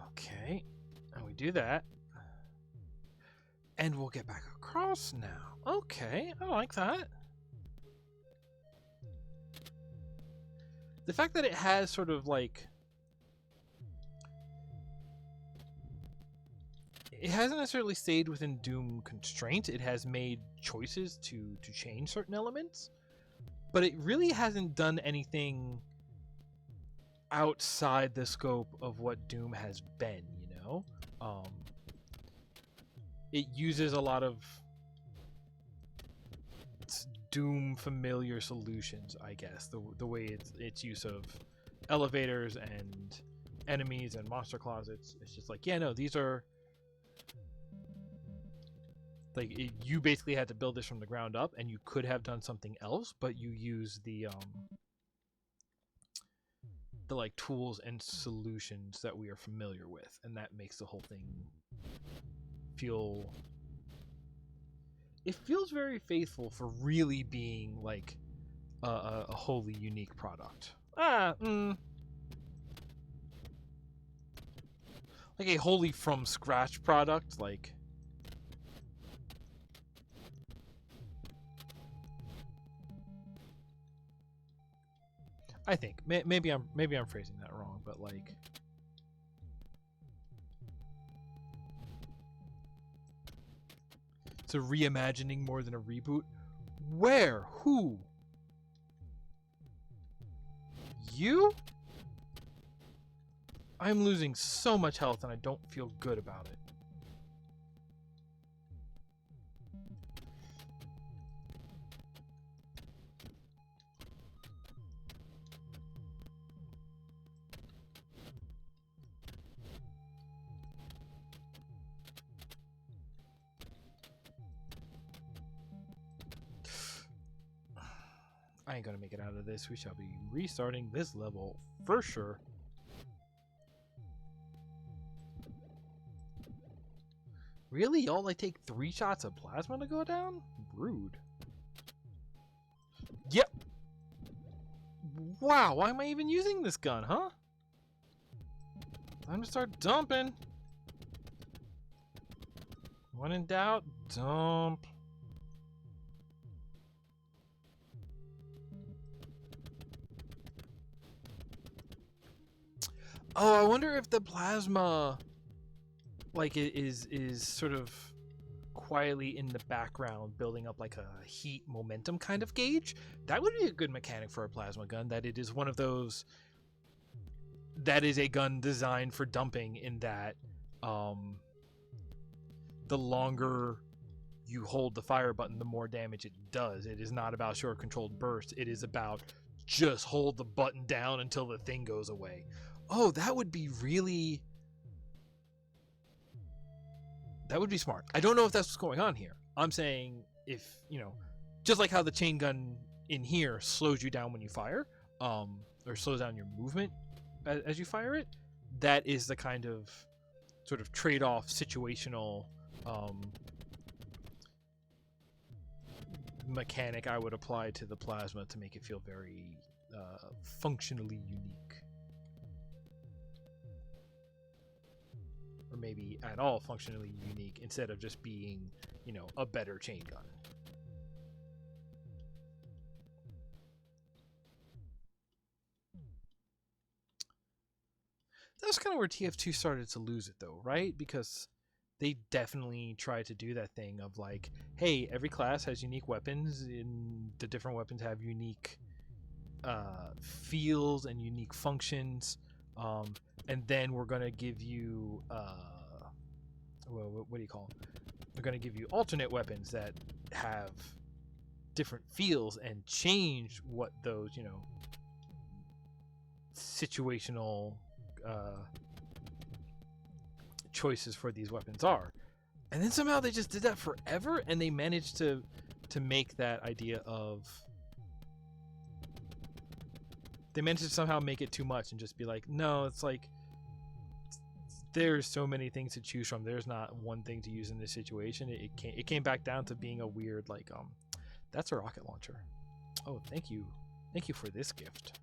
Okay, and we do that. And we'll get back across now. Okay, I like that. The fact that it has sort of like it hasn't necessarily stayed within Doom constraint. It has made choices to change certain elements, but it really hasn't done anything outside the scope of what Doom has been, you know? It uses a lot of Doom familiar solutions, I guess. The way its use of elevators and enemies and monster closets. It's just like, yeah, no, these are like you basically had to build this from the ground up, and you could have done something else, but you use the like tools and solutions that we are familiar with, and that makes the whole thing feel, it feels very faithful for really being like a wholly unique product. Like a wholly from scratch product, like I think maybe I'm phrasing that wrong, but like it's a reimagining more than a reboot. Where? Who? You? I'm losing so much health and I don't feel good about it. I ain't gonna make it out of this. We shall be restarting this level for sure. Really? Y'all like take 3 shots of plasma to go down? Rude. Yep. Wow, why am I even using this gun, huh? Time to start dumping. When in doubt, dump. Oh, I wonder if the plasma like it is sort of quietly in the background building up like a heat momentum kind of gauge. That would be a good mechanic for a plasma gun, that it is one of those that is a gun designed for dumping, in that the longer you hold the fire button, the more damage it does. It is not about short controlled bursts. It is about just hold the button down until the thing goes away. Oh, that would be really... that would be smart. I don't know if that's what's going on here. I'm saying if, you know, just like how the chain gun in here slows you down when you fire, or slows down your movement as you fire it, that is the kind of sort of trade-off situational mechanic I would apply to the plasma to make it feel very functionally unique. Or maybe at all functionally unique, instead of just being, you know, a better chain gun. That's kind of where TF2 started to lose it though, right? Because they definitely tried to do that thing of like, hey, every class has unique weapons, and the different weapons have unique feels and unique functions, and then we're gonna give you what do you call them? We're gonna give you alternate weapons that have different feels and change what those, you know, situational choices for these weapons are. And then somehow they just did that forever, and they managed to make that idea of, they managed to somehow make it too much and just be like, no, it's like there's so many things to choose from. There's not one thing to use in this situation. It came back down to being a weird like, that's a rocket launcher. Oh, thank you for this gift.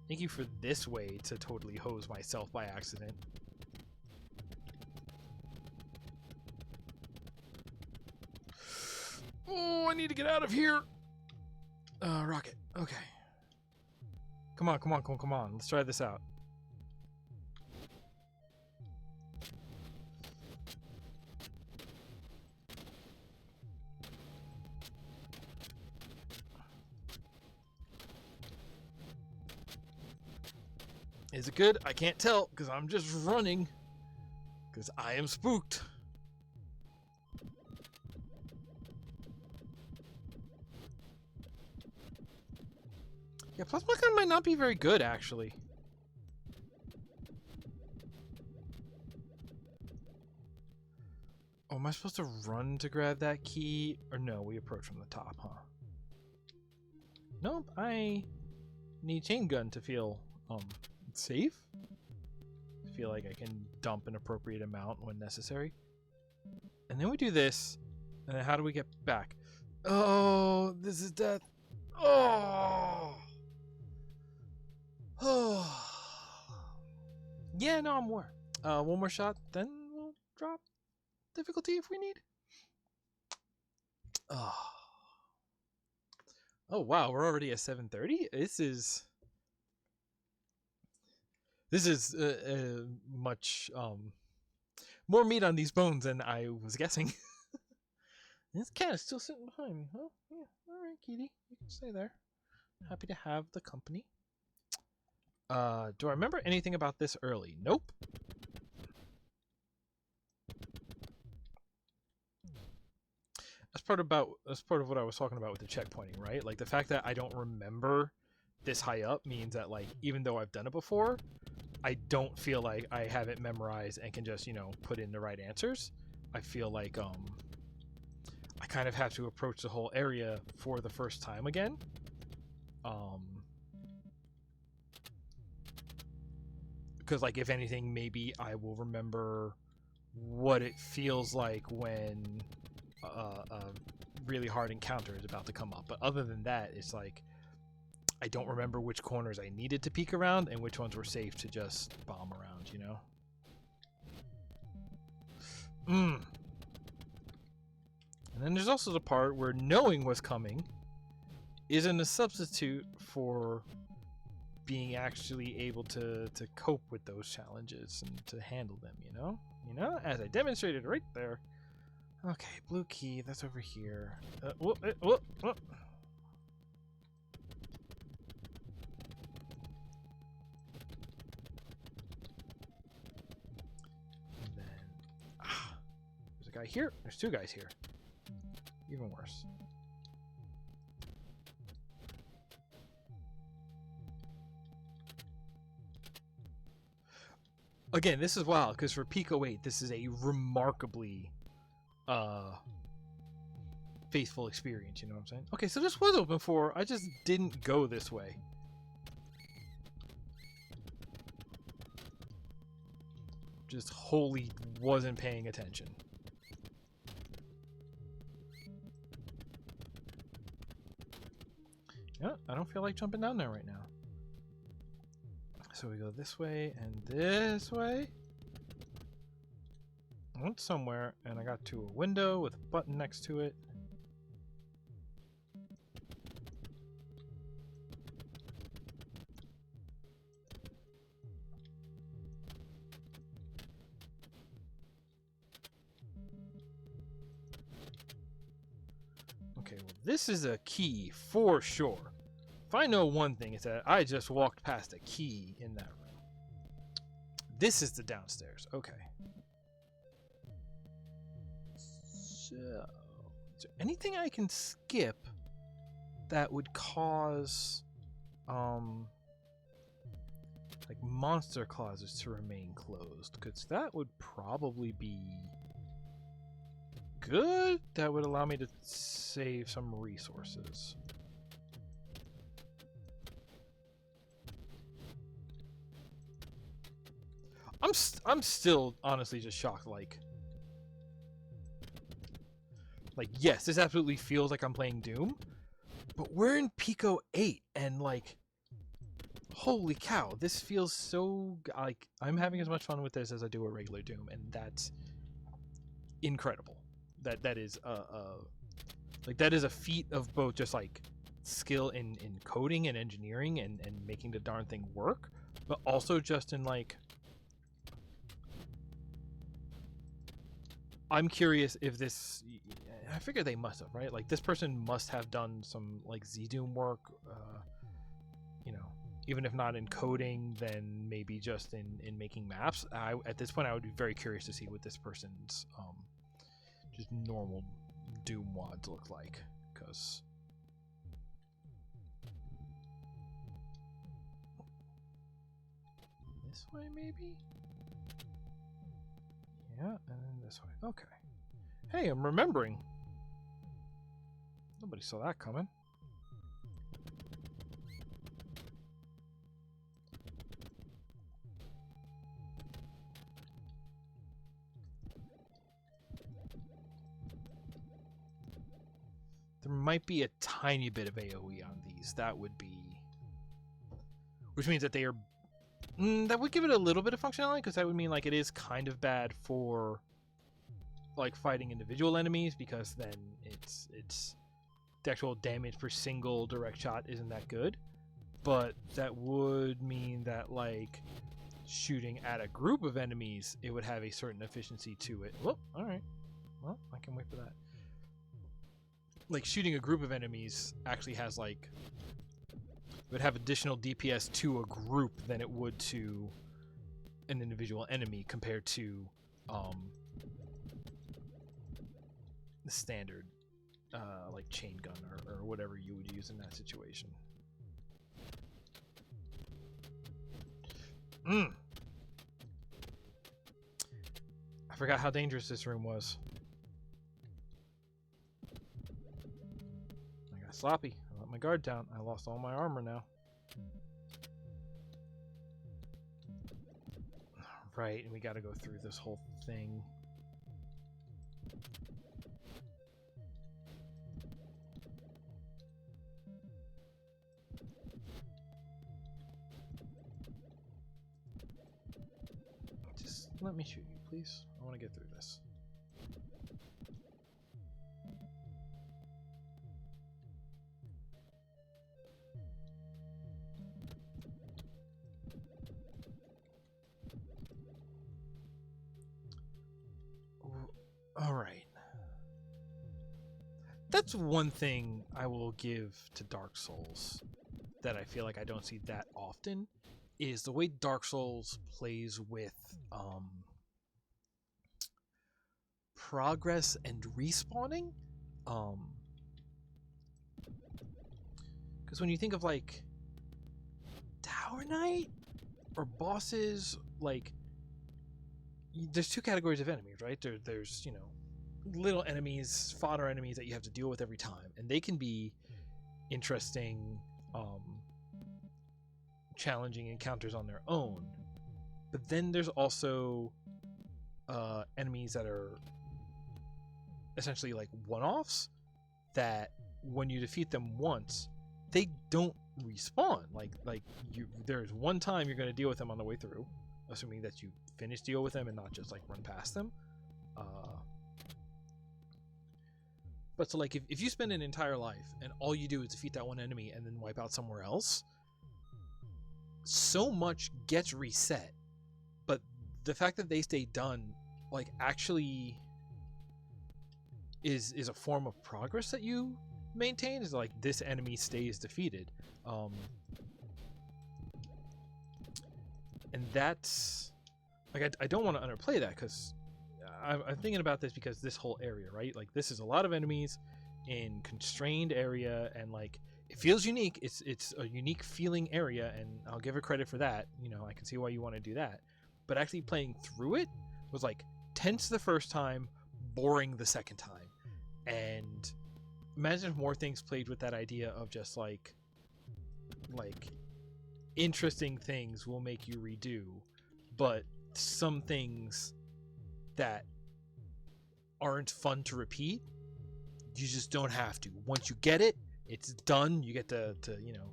Thank you for this way to totally hose myself by accident. Oh, I need to get out of here. Rocket. Okay. Come on. Let's try this out. Is it good? I can't tell because I'm just running. Because I am spooked. Yeah, plasma gun might not be very good, actually. Oh, am I supposed to run to grab that key? Or no, we approach from the top, huh? Nope, I need chain gun to feel safe. I feel like I can dump an appropriate amount when necessary. And then we do this, and then how do we get back? Oh, this is death. Oh. Oh. Yeah, no, I'm more. One more shot, then we'll drop difficulty if we need. Oh. Oh wow, we're already at 7:30. This is much more meat on these bones than I was guessing. This cat is still sitting behind me. Oh yeah, all right, Kitty, you can stay there. Happy to have the company. Do I remember anything about this early? Nope. That's part of what I was talking about with the checkpointing, right? Like the fact that I don't remember this high up means that, like, even though I've done it before, I don't feel like I have it memorized and can just, you know, put in the right answers. I feel like I kind of have to approach the whole area for the first time again. Because, like, if anything, maybe I will remember what it feels like when a really hard encounter is about to come up. But other than that, it's like I don't remember which corners I needed to peek around and which ones were safe to just bomb around, you know? And then there's also the part where knowing what's coming isn't a substitute for being actually able to cope with those challenges and to handle them, you know? You know, as I demonstrated right there. Okay, blue key, that's over here. Whoop. And then, there's a guy here. There's two guys here. Even worse. Again, this is wild, because for Pico 8, this is a remarkably faithful experience, you know what I'm saying? Okay, so this was open before, I just didn't go this way. Just wholly wasn't paying attention. Yeah, I don't feel like jumping down there right now. So we go this way and this way. I went somewhere and I got to a window with a button next to it. Okay, well, this is a key for sure. If I know one thing, it's that I just walked past a key in that room. This is the downstairs. Okay. So, is there anything I can skip that would cause, like monster closets to remain closed? Because that would probably be good. That would allow me to save some resources. I'm still honestly just shocked. Like yes, this absolutely feels like I'm playing Doom, but we're in Pico 8, and like, holy cow, this feels so like I'm having as much fun with this as I do a regular Doom, and that's incredible. That is like that is a feat of both just like skill in coding and engineering and making the darn thing work, but also just in like, I'm curious if this, I figure they must have, right? Like this person must have done some like Z-Doom work, you know, even if not in coding, then maybe just in making maps. At this point, I would be very curious to see what this person's just normal DooM WADs look like, because this way maybe? Yeah, and then this way. Okay. Hey, I'm remembering. Nobody saw that coming. There might be a tiny bit of AoE on these. That would be... Which means that they are... that would give it a little bit of functionality, because that would mean like it is kind of bad for like fighting individual enemies, because then it's the actual damage per single direct shot isn't that good. But that would mean that like shooting at a group of enemies, it would have a certain efficiency to it. Whoop, alright. Well, I can wait for that. Like shooting a group of enemies actually has like, it would have additional DPS to a group than it would to an individual enemy compared to the standard like chain gun or whatever you would use in that situation. I forgot how dangerous this room was. I got sloppy. I let my guard down. I lost all my armor now. Right, and we gotta go through this whole thing. Just let me shoot you, please. I want to get through this. All right. That's one thing I will give to Dark Souls that I feel like I don't see that often, is the way Dark Souls plays with progress and respawning. Because when you think of like Tower Knight or bosses, like there's two categories of enemies, right? There's, you know, little enemies, fodder enemies that you have to deal with every time, and they can be interesting, challenging encounters on their own. But then there's also enemies that are essentially like one-offs, that when you defeat them once, they don't respawn. Like there's one time you're going to deal with them on the way through, assuming that you finish deal with them and not just like run past them. But so like if you spend an entire life and all you do is defeat that one enemy and then wipe out somewhere else, so much gets reset. But the fact that they stay done, like, actually is a form of progress that you maintain. Is like this enemy stays defeated, and that's like I don't want to underplay that, because I'm thinking about this because this whole area, right? Like this is a lot of enemies in constrained area, and like it feels unique. It's a unique feeling area, and I'll give her credit for that. You know, I can see why you want to do that. But actually playing through it was like tense the first time, boring the second time. And imagine if more things played with that idea of just like interesting things will make you redo, but some things that aren't fun to repeat, you just don't have to. Once you get it, it's done. You get to you know,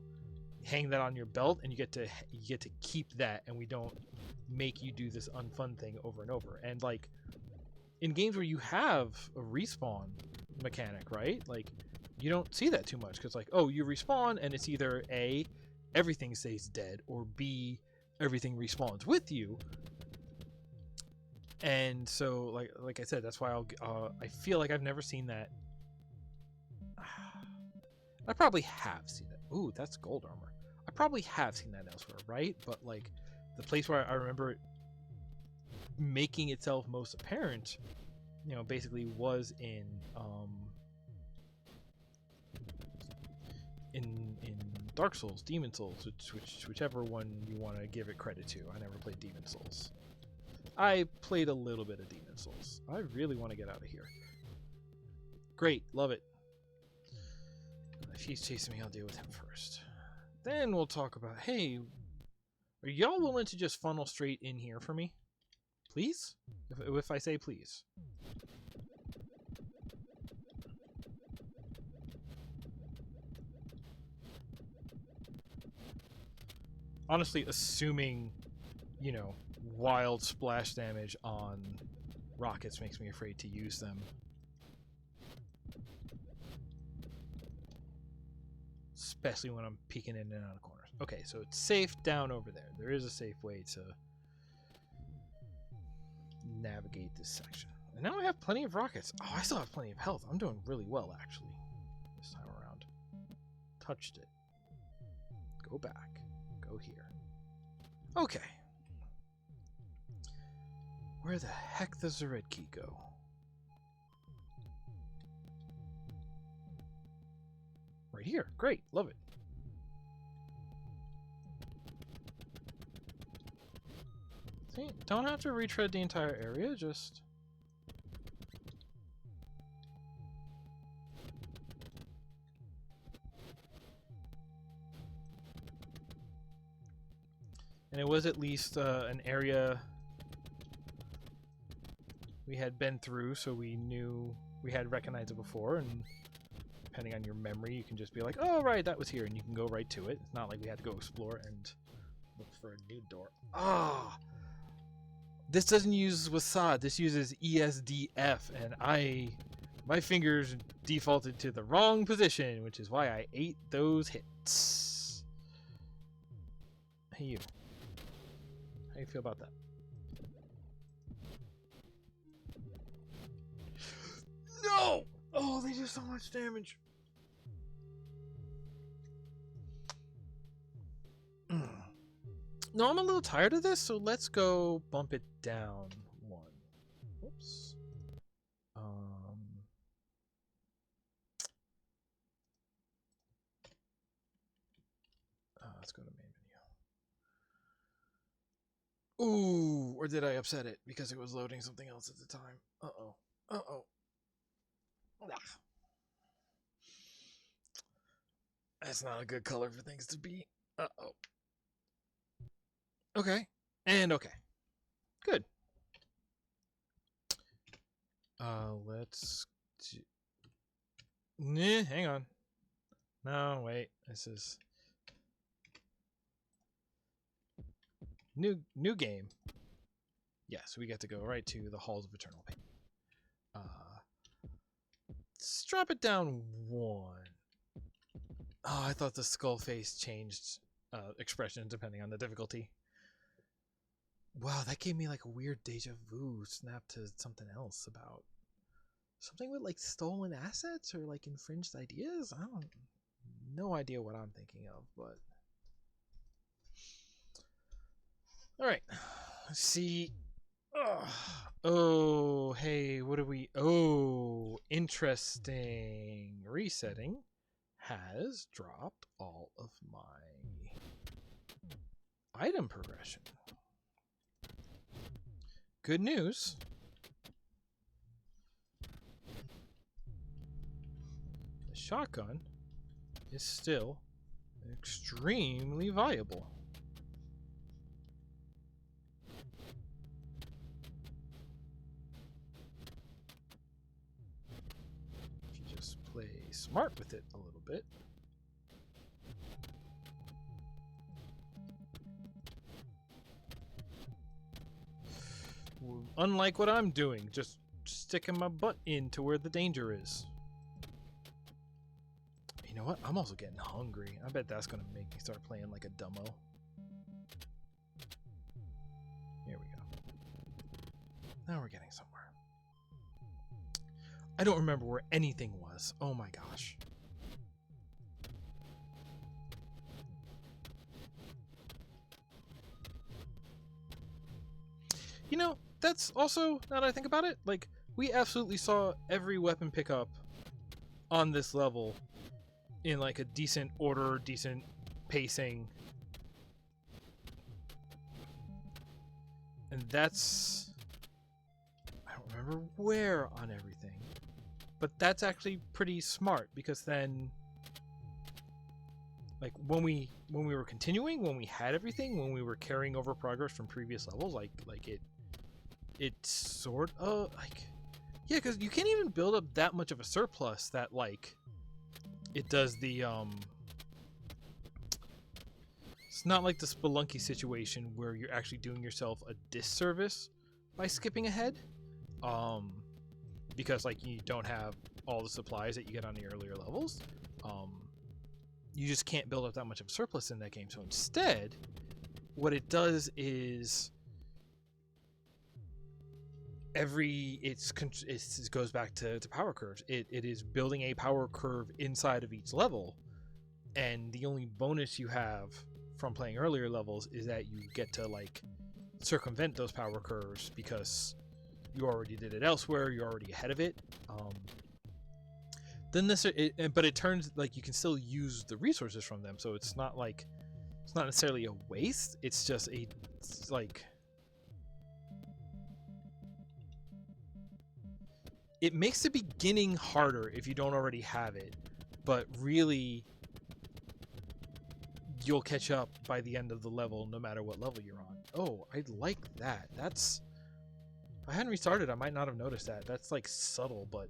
hang that on your belt, and you get to keep that, and we don't make you do this unfun thing over and over. And like in games where you have a respawn mechanic, right? Like you don't see that too much, because like, oh, you respawn and it's either A, everything stays dead, or B, everything respawns with you. And so like I said, that's why I feel like I've never seen that. I probably have seen it. Ooh, that's gold armor. I probably have seen that elsewhere, right? But like the place where I remember it making itself most apparent, you know, basically was in Dark Souls, Demon Souls, whichever one you want to give it credit to. I never played Demon Souls. I played a little bit of Demon Souls. I really want to get out of here. Great, love it. If he's chasing me, I'll deal with him first. Then we'll talk about, hey, are y'all willing to just funnel straight in here for me? Please? If I say please. Honestly, assuming, you know, wild splash damage on rockets makes me afraid to use them. Especially when I'm peeking in and out of corners. Okay, so it's safe down over there. There is a safe way to navigate this section. And now I have plenty of rockets. Oh, I still have plenty of health. I'm doing really well, actually, this time around. Touched it. Go back. Go here. Okay. Where the heck does the red key go? Right here. Great. Love it. See, don't have to retread the entire area, just... And it was at least an area we had been through, so we knew we had recognized it before, and depending on your memory, you can just be like, oh, right, that was here, and you can go right to it. It's not like we had to go explore and look for a new door. Ah! This doesn't use WAD, this uses ESDF, and my fingers defaulted to the wrong position, which is why I ate those hits. Hey, you. How do you feel about that? No! Oh, they do so much damage. No, I'm a little tired of this, so let's go bump it down one. Whoops. Let's go to main menu. Ooh, or did I upset it because it was loading something else at the time? Uh-oh. Uh-oh. That's not a good color for things to be. Uh-oh. Okay. And okay. Good. Let's do... Nah, hang on. No, wait. This is... New game. Yes, we get to go right to the Halls of Eternal Pain. Let's drop it down one. Oh, I thought the skull face changed expression depending on the difficulty. Wow, that gave me like a weird deja vu snap to something else about something with like stolen assets or like infringed ideas. I don't, no idea what I'm thinking of, but all right. Let's see. Oh, hey, what do we? Oh, interesting. Resetting has dropped all of my item progression. Good news. The shotgun is still extremely viable. If you just play smart with it a little bit. Unlike what I'm doing, just sticking my butt into where the danger is. You know what? I'm also getting hungry. I bet that's going to make me start playing like a dumbo. Here we go. Now we're getting somewhere. I don't remember where anything was. Oh my gosh. that's also, now that I think about it, like, we absolutely saw every weapon pickup on this level in like a decent order, decent pacing. And that's, I don't remember where on everything, but that's actually pretty smart, because then, like, when we were continuing, when we had everything, when we were carrying over progress from previous levels, like it sort of, like, yeah, because you can't even build up that much of a surplus that, like, it does the it's not like the Spelunky situation where you're actually doing yourself a disservice by skipping ahead, because, like, you don't have all the supplies that you get on the earlier levels. You just can't build up that much of a surplus in that game. So instead, what it does is it goes back to power curves. It is building a power curve inside of each level, and the only bonus you have from playing earlier levels is that you get to, like, circumvent those power curves because you already did it elsewhere. You're already ahead of it. But it turns, like, you can still use the resources from them, so it's not necessarily a waste. It's just it makes the beginning harder if you don't already have it, but really you'll catch up by the end of the level no matter what level you're on. Oh, I like that. That's, if I hadn't restarted, I might not have noticed that. That's, like, subtle, but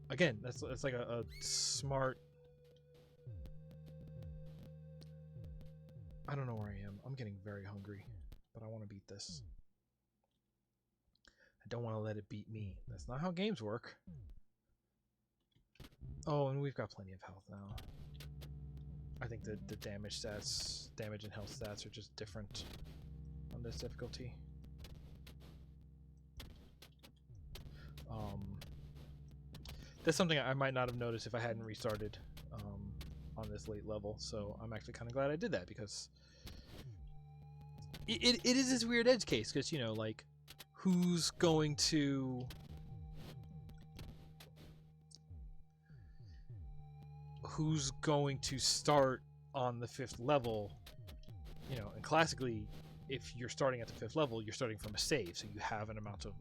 again, that's like a smart. I don't know where I am. I'm getting very hungry, but I want to beat this. I don't want to let it beat me. That's not how games work. Oh, and we've got plenty of health now. I think the damage and health stats are just different on this difficulty. That's something I might not have noticed if I hadn't restarted on this late level, so I'm actually kind of glad I did that, because it is this weird edge case, because, like, who's going to start on the 5th level, and classically, if you're starting at the 5th level, you're starting from a save, so you have an amount of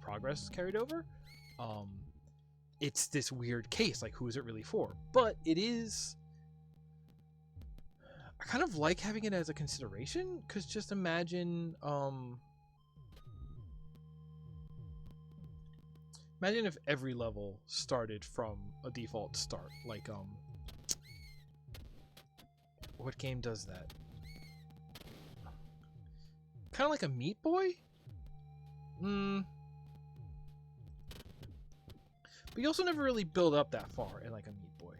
progress carried over. It's this weird case, like, who is it really for? But it is, I kind of like having it as a consideration, because just imagine if every level started from a default start. Like, what game does that? Kind of like a Meat Boy? But you also never really build up that far in, like, a Meat Boy.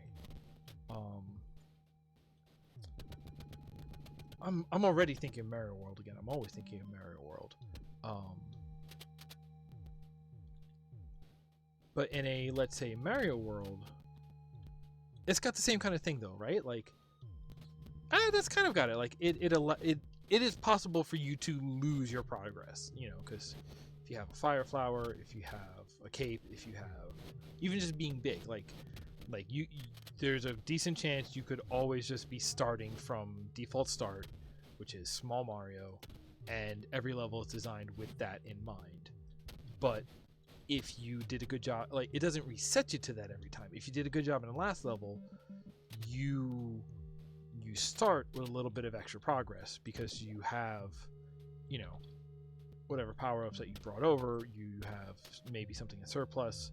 I'm already thinking Mario World again. I'm always thinking of Mario World. But in a, let's say, Mario World, it's got the same kind of thing, though, right? Like, that's kind of got it. Like, it is possible for you to lose your progress, because if you have a fire flower, if you have a cape, if you have even just being big, like you there's a decent chance you could always just be starting from default start, which is small Mario, and every level is designed with that in mind. But if you did a good job, like, it doesn't reset you to that every time. If you did a good job in the last level, you start with a little bit of extra progress, because you have, whatever power-ups that you brought over, you have maybe something in surplus.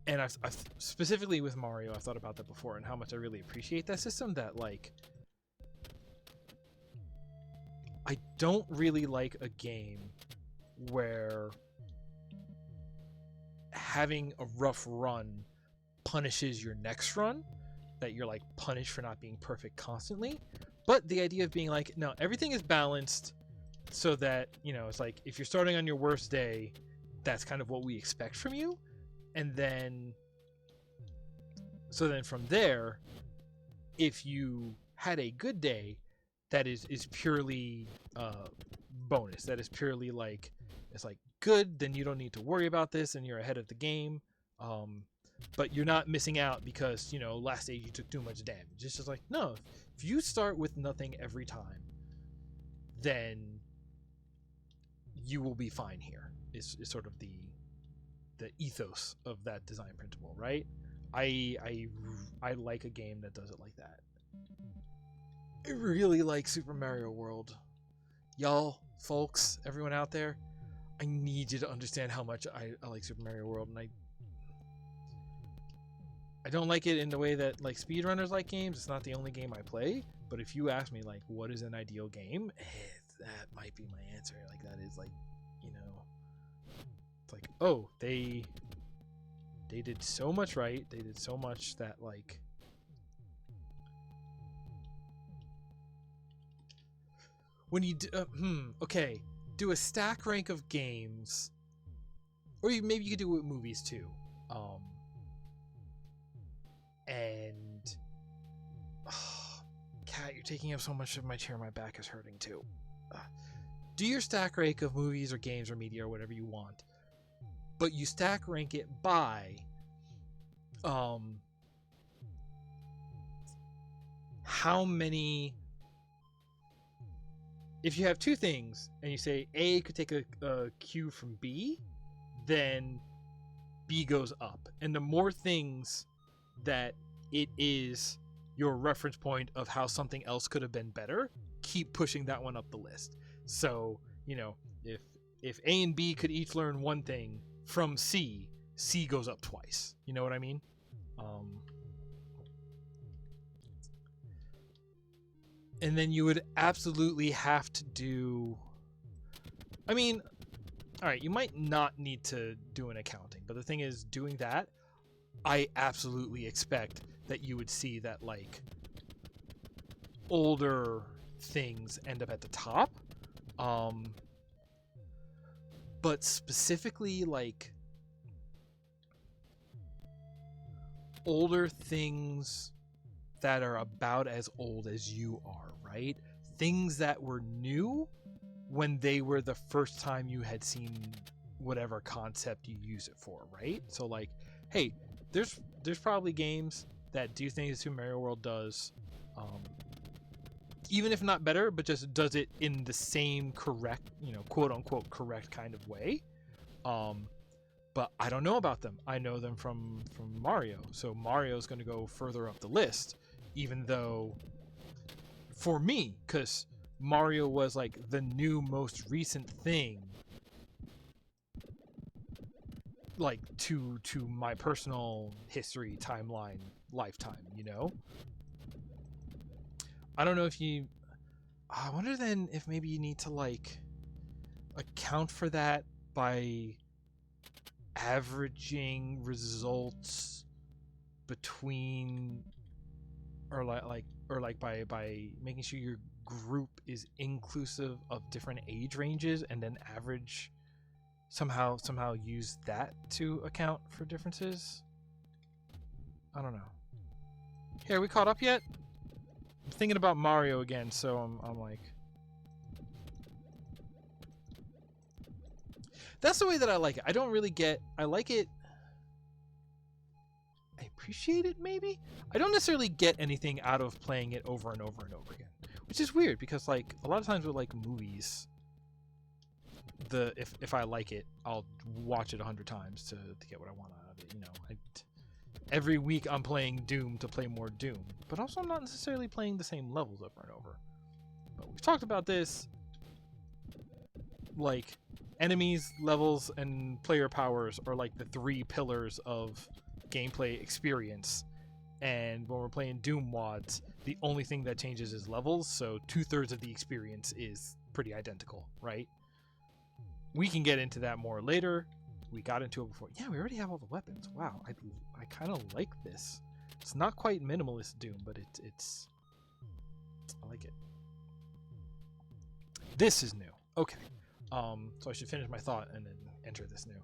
And I've specifically with Mario, I've thought about that before, and how much I really appreciate that system. That, like, I don't really like a game where having a rough run punishes your next run, that you're, like, punished for not being perfect constantly. But the idea of being like, no, everything is balanced, so that, it's like, if you're starting on your worst day, that's kind of what we expect from you. And then, so then from there, if you had a good day, that is purely bonus. That is purely like, it's like good, then you don't need to worry about this and you're ahead of the game. But you're not missing out because, you know, last stage you took too much damage. It's just like, no, if you start with nothing every time, then you will be fine here. Is sort of the ethos of that design principle, right? I like a game that does it like that. I really like Super Mario World. Y'all, folks, everyone out there, I need you to understand how much I like Super Mario World, and I don't like it in the way that like speedrunners like games. It's not the only game I play, but if you ask me like what is an ideal game, that might be my answer. Like that is like, you know, it's like, oh, they did so much right. They did so much that like when you okay, do a stack rank of games, or maybe you could do it with movies too. And Cat, you're taking up so much of my chair. My back is hurting too. Do your stack rank of movies or games or media or whatever you want, but you stack rank it by how many. If you have two things and you say A could take a cue from B, then B goes up, and the more things that it is your reference point of how something else could have been better, keep pushing that one up the list. So, you know, if A and B could each learn one thing from C, C goes up twice. You know what I mean? And then you would absolutely have to do, I mean, all right, you might not need to do an accounting, but the thing is, doing that, I absolutely expect that you would see that like older things end up at the top, but specifically like older things that are about as old as you are, right? Things that were new when they were the first time you had seen whatever concept you use it for, right? So like, hey, there's probably games that do things Super Mario World does, even if not better, but just does it in the same correct, you know, quote unquote correct kind of way. But I don't know about them. I know them from Mario. So Mario's going to go further up the list, even though for me, because Mario was like the new most recent thing, like to my personal history, timeline, lifetime, you know? I don't know if you, I wonder then if maybe you need to like account for that by averaging results between, or by making sure your group is inclusive of different age ranges, and then average somehow use that to account for differences. I don't know. Hey, are we caught up yet? I'm thinking about Mario again, so I'm like, that's the way that I like it. I don't really get, I like it, I appreciate it maybe? I don't necessarily get anything out of playing it over and over and over again, which is weird because like a lot of times with like movies, if I like it, I'll watch it 100 times to get what I want out of it. You know, every week I'm playing Doom to play more Doom, but also I'm not necessarily playing the same levels over and over. But we've talked about this, like enemies, levels, and player powers are like the 3 pillars of gameplay experience. And when we're playing Doom WADs, the only thing that changes is levels, so 2/3 of the experience is pretty identical, right? We can get into that more later. We got into it before. Yeah, we already have all the weapons. Wow, I kind of like this. It's not quite minimalist Doom, but it's I like it. This is new. Okay. So I should finish my thought and then enter this new.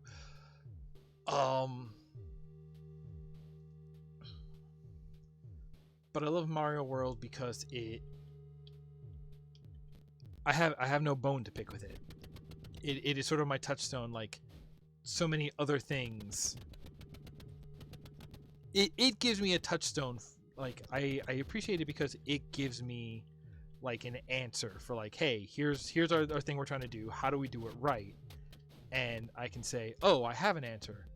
but I love Mario World because I have no bone to pick with it. It is sort of my touchstone, like so many other things. It gives me a touchstone. Like I appreciate it because it gives me like an answer for like, hey, here's our thing we're trying to do. How do we do it right? And I can say, oh, I have an answer.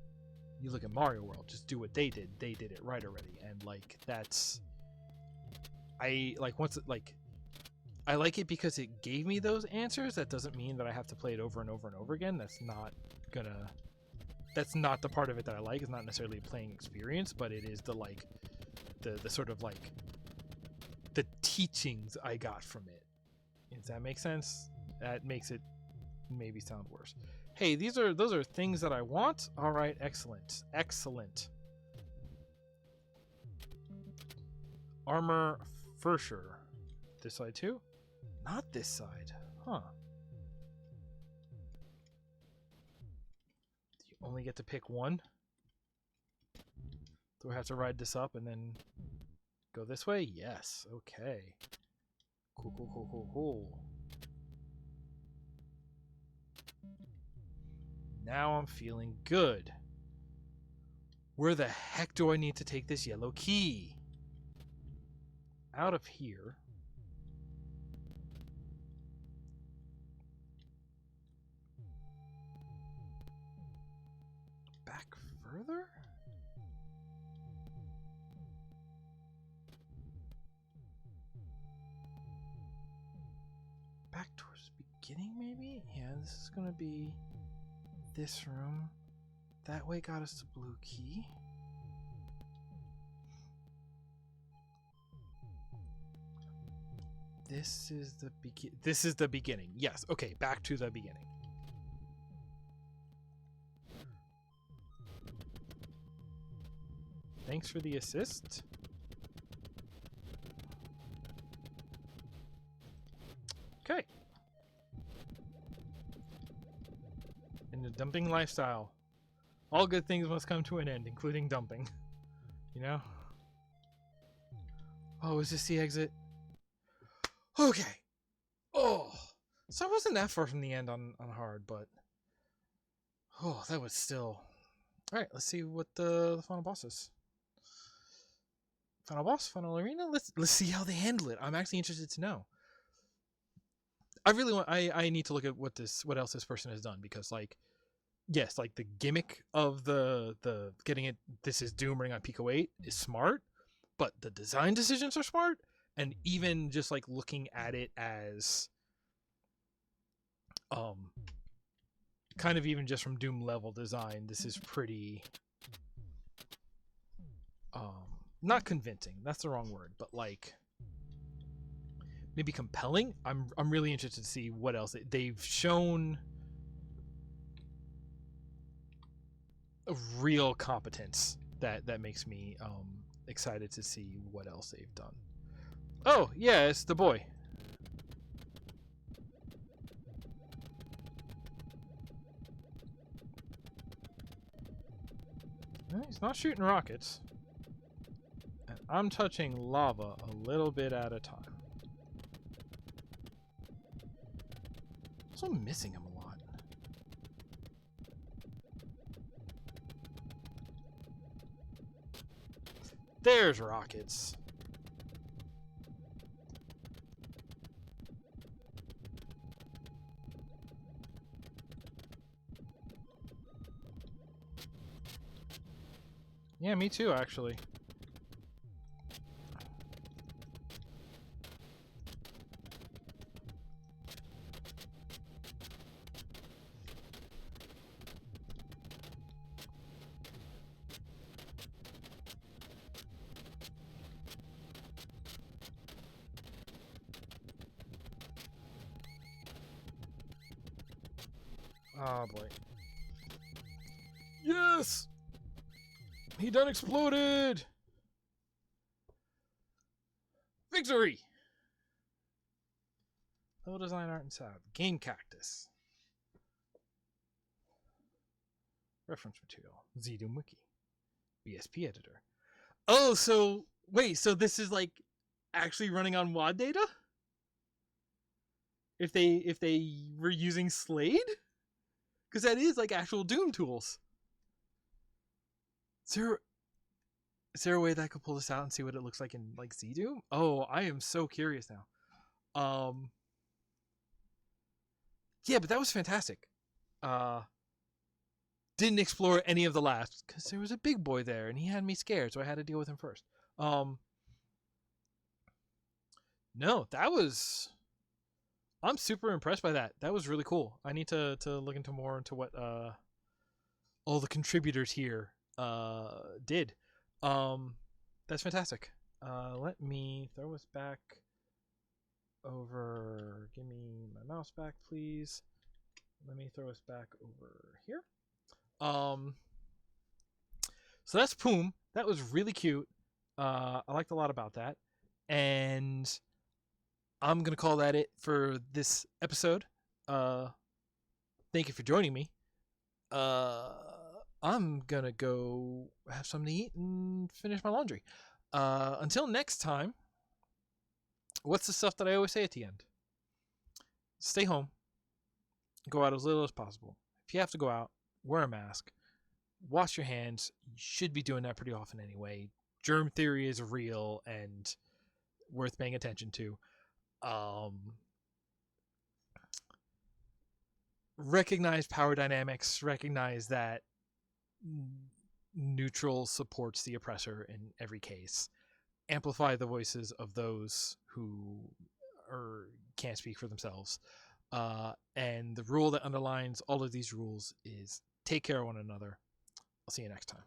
You look at Mario World, just do what they did. They did it right already. And like that's I like it because it gave me those answers. That doesn't mean that I have to play it over and over and over again. That's not the part of it that I like. It's not necessarily a playing experience, but it is the like the sort of like the teachings I got from it. Does that make sense? That makes it maybe sound worse. Hey, those are things that I want. All right, excellent. Excellent. Armor for sure. This side too? Not this side. Huh. Do you only get to pick one? Do I have to ride this up and then go this way? Yes. Okay. Cool, cool, cool, cool, cool. Now I'm feeling good. Where the heck do I need to take this yellow key? Out of here. Back further? Back towards the beginning, maybe? Yeah, this is gonna be this room. That way got us the blue key. This is the beginning. Yes, okay, back to the beginning. Thanks for the assist. Okay. In the dumping lifestyle, all good things must come to an end, including dumping. You know? Oh, is this the exit? Okay. Oh, so I wasn't that far from the end on hard, but oh, that was still. All right, let's see what the final boss is. Final boss, final arena. Let's see how they handle it. I'm actually interested to know. I really want. I need to look at what else this person has done, because like, yes, like the gimmick of the getting it. This is Doom Ring on Pico 8 is smart, but the design decisions are smart, and even just like looking at it as kind of even just from Doom level design, this is pretty not convincing. That's the wrong word, but like maybe compelling. I'm really interested to see what else they've shown. A real competence that makes me excited to see what else they've done. Oh yeah, it's the boy. He's not shooting rockets. And I'm touching lava a little bit at a time. So I'm missing him a lot. There's rockets. Yeah, me too, actually. Oh boy. Yes! He done exploded! Victory! Level design, art, and sound. Game cactus. Reference material. ZDoom Wiki. BSP editor. Oh, so Wait, so this is like actually running on WAD data? If they were using Slade? Because that is like actual Doom tools. Is there a way that I could pull this out and see what it looks like in like Z-Doom? Oh, I am so curious now. Yeah, but that was fantastic. Didn't explore any of the labs because there was a big boy there and he had me scared, so I had to deal with him first. No, that was. I'm super impressed by that. That was really cool. I need to look into more into what all the contributors here did. That's fantastic. Let me throw us back over. Give me my mouse back, please. Let me throw us back over here. So that's Poom. That was really cute. I liked a lot about that. And I'm going to call that it for this episode. Thank you for joining me. I'm going to go have something to eat and finish my laundry. Until next time, what's the stuff that I always say at the end? Stay home. Go out as little as possible. If you have to go out, wear a mask. Wash your hands. You should be doing that pretty often anyway. Germ theory is real and worth paying attention to. Recognize power dynamics. Recognize that neutral supports the oppressor in every case. Amplify the voices of those who can't speak for themselves. And the rule that underlines all of these rules is take care of one another. I'll see you next time.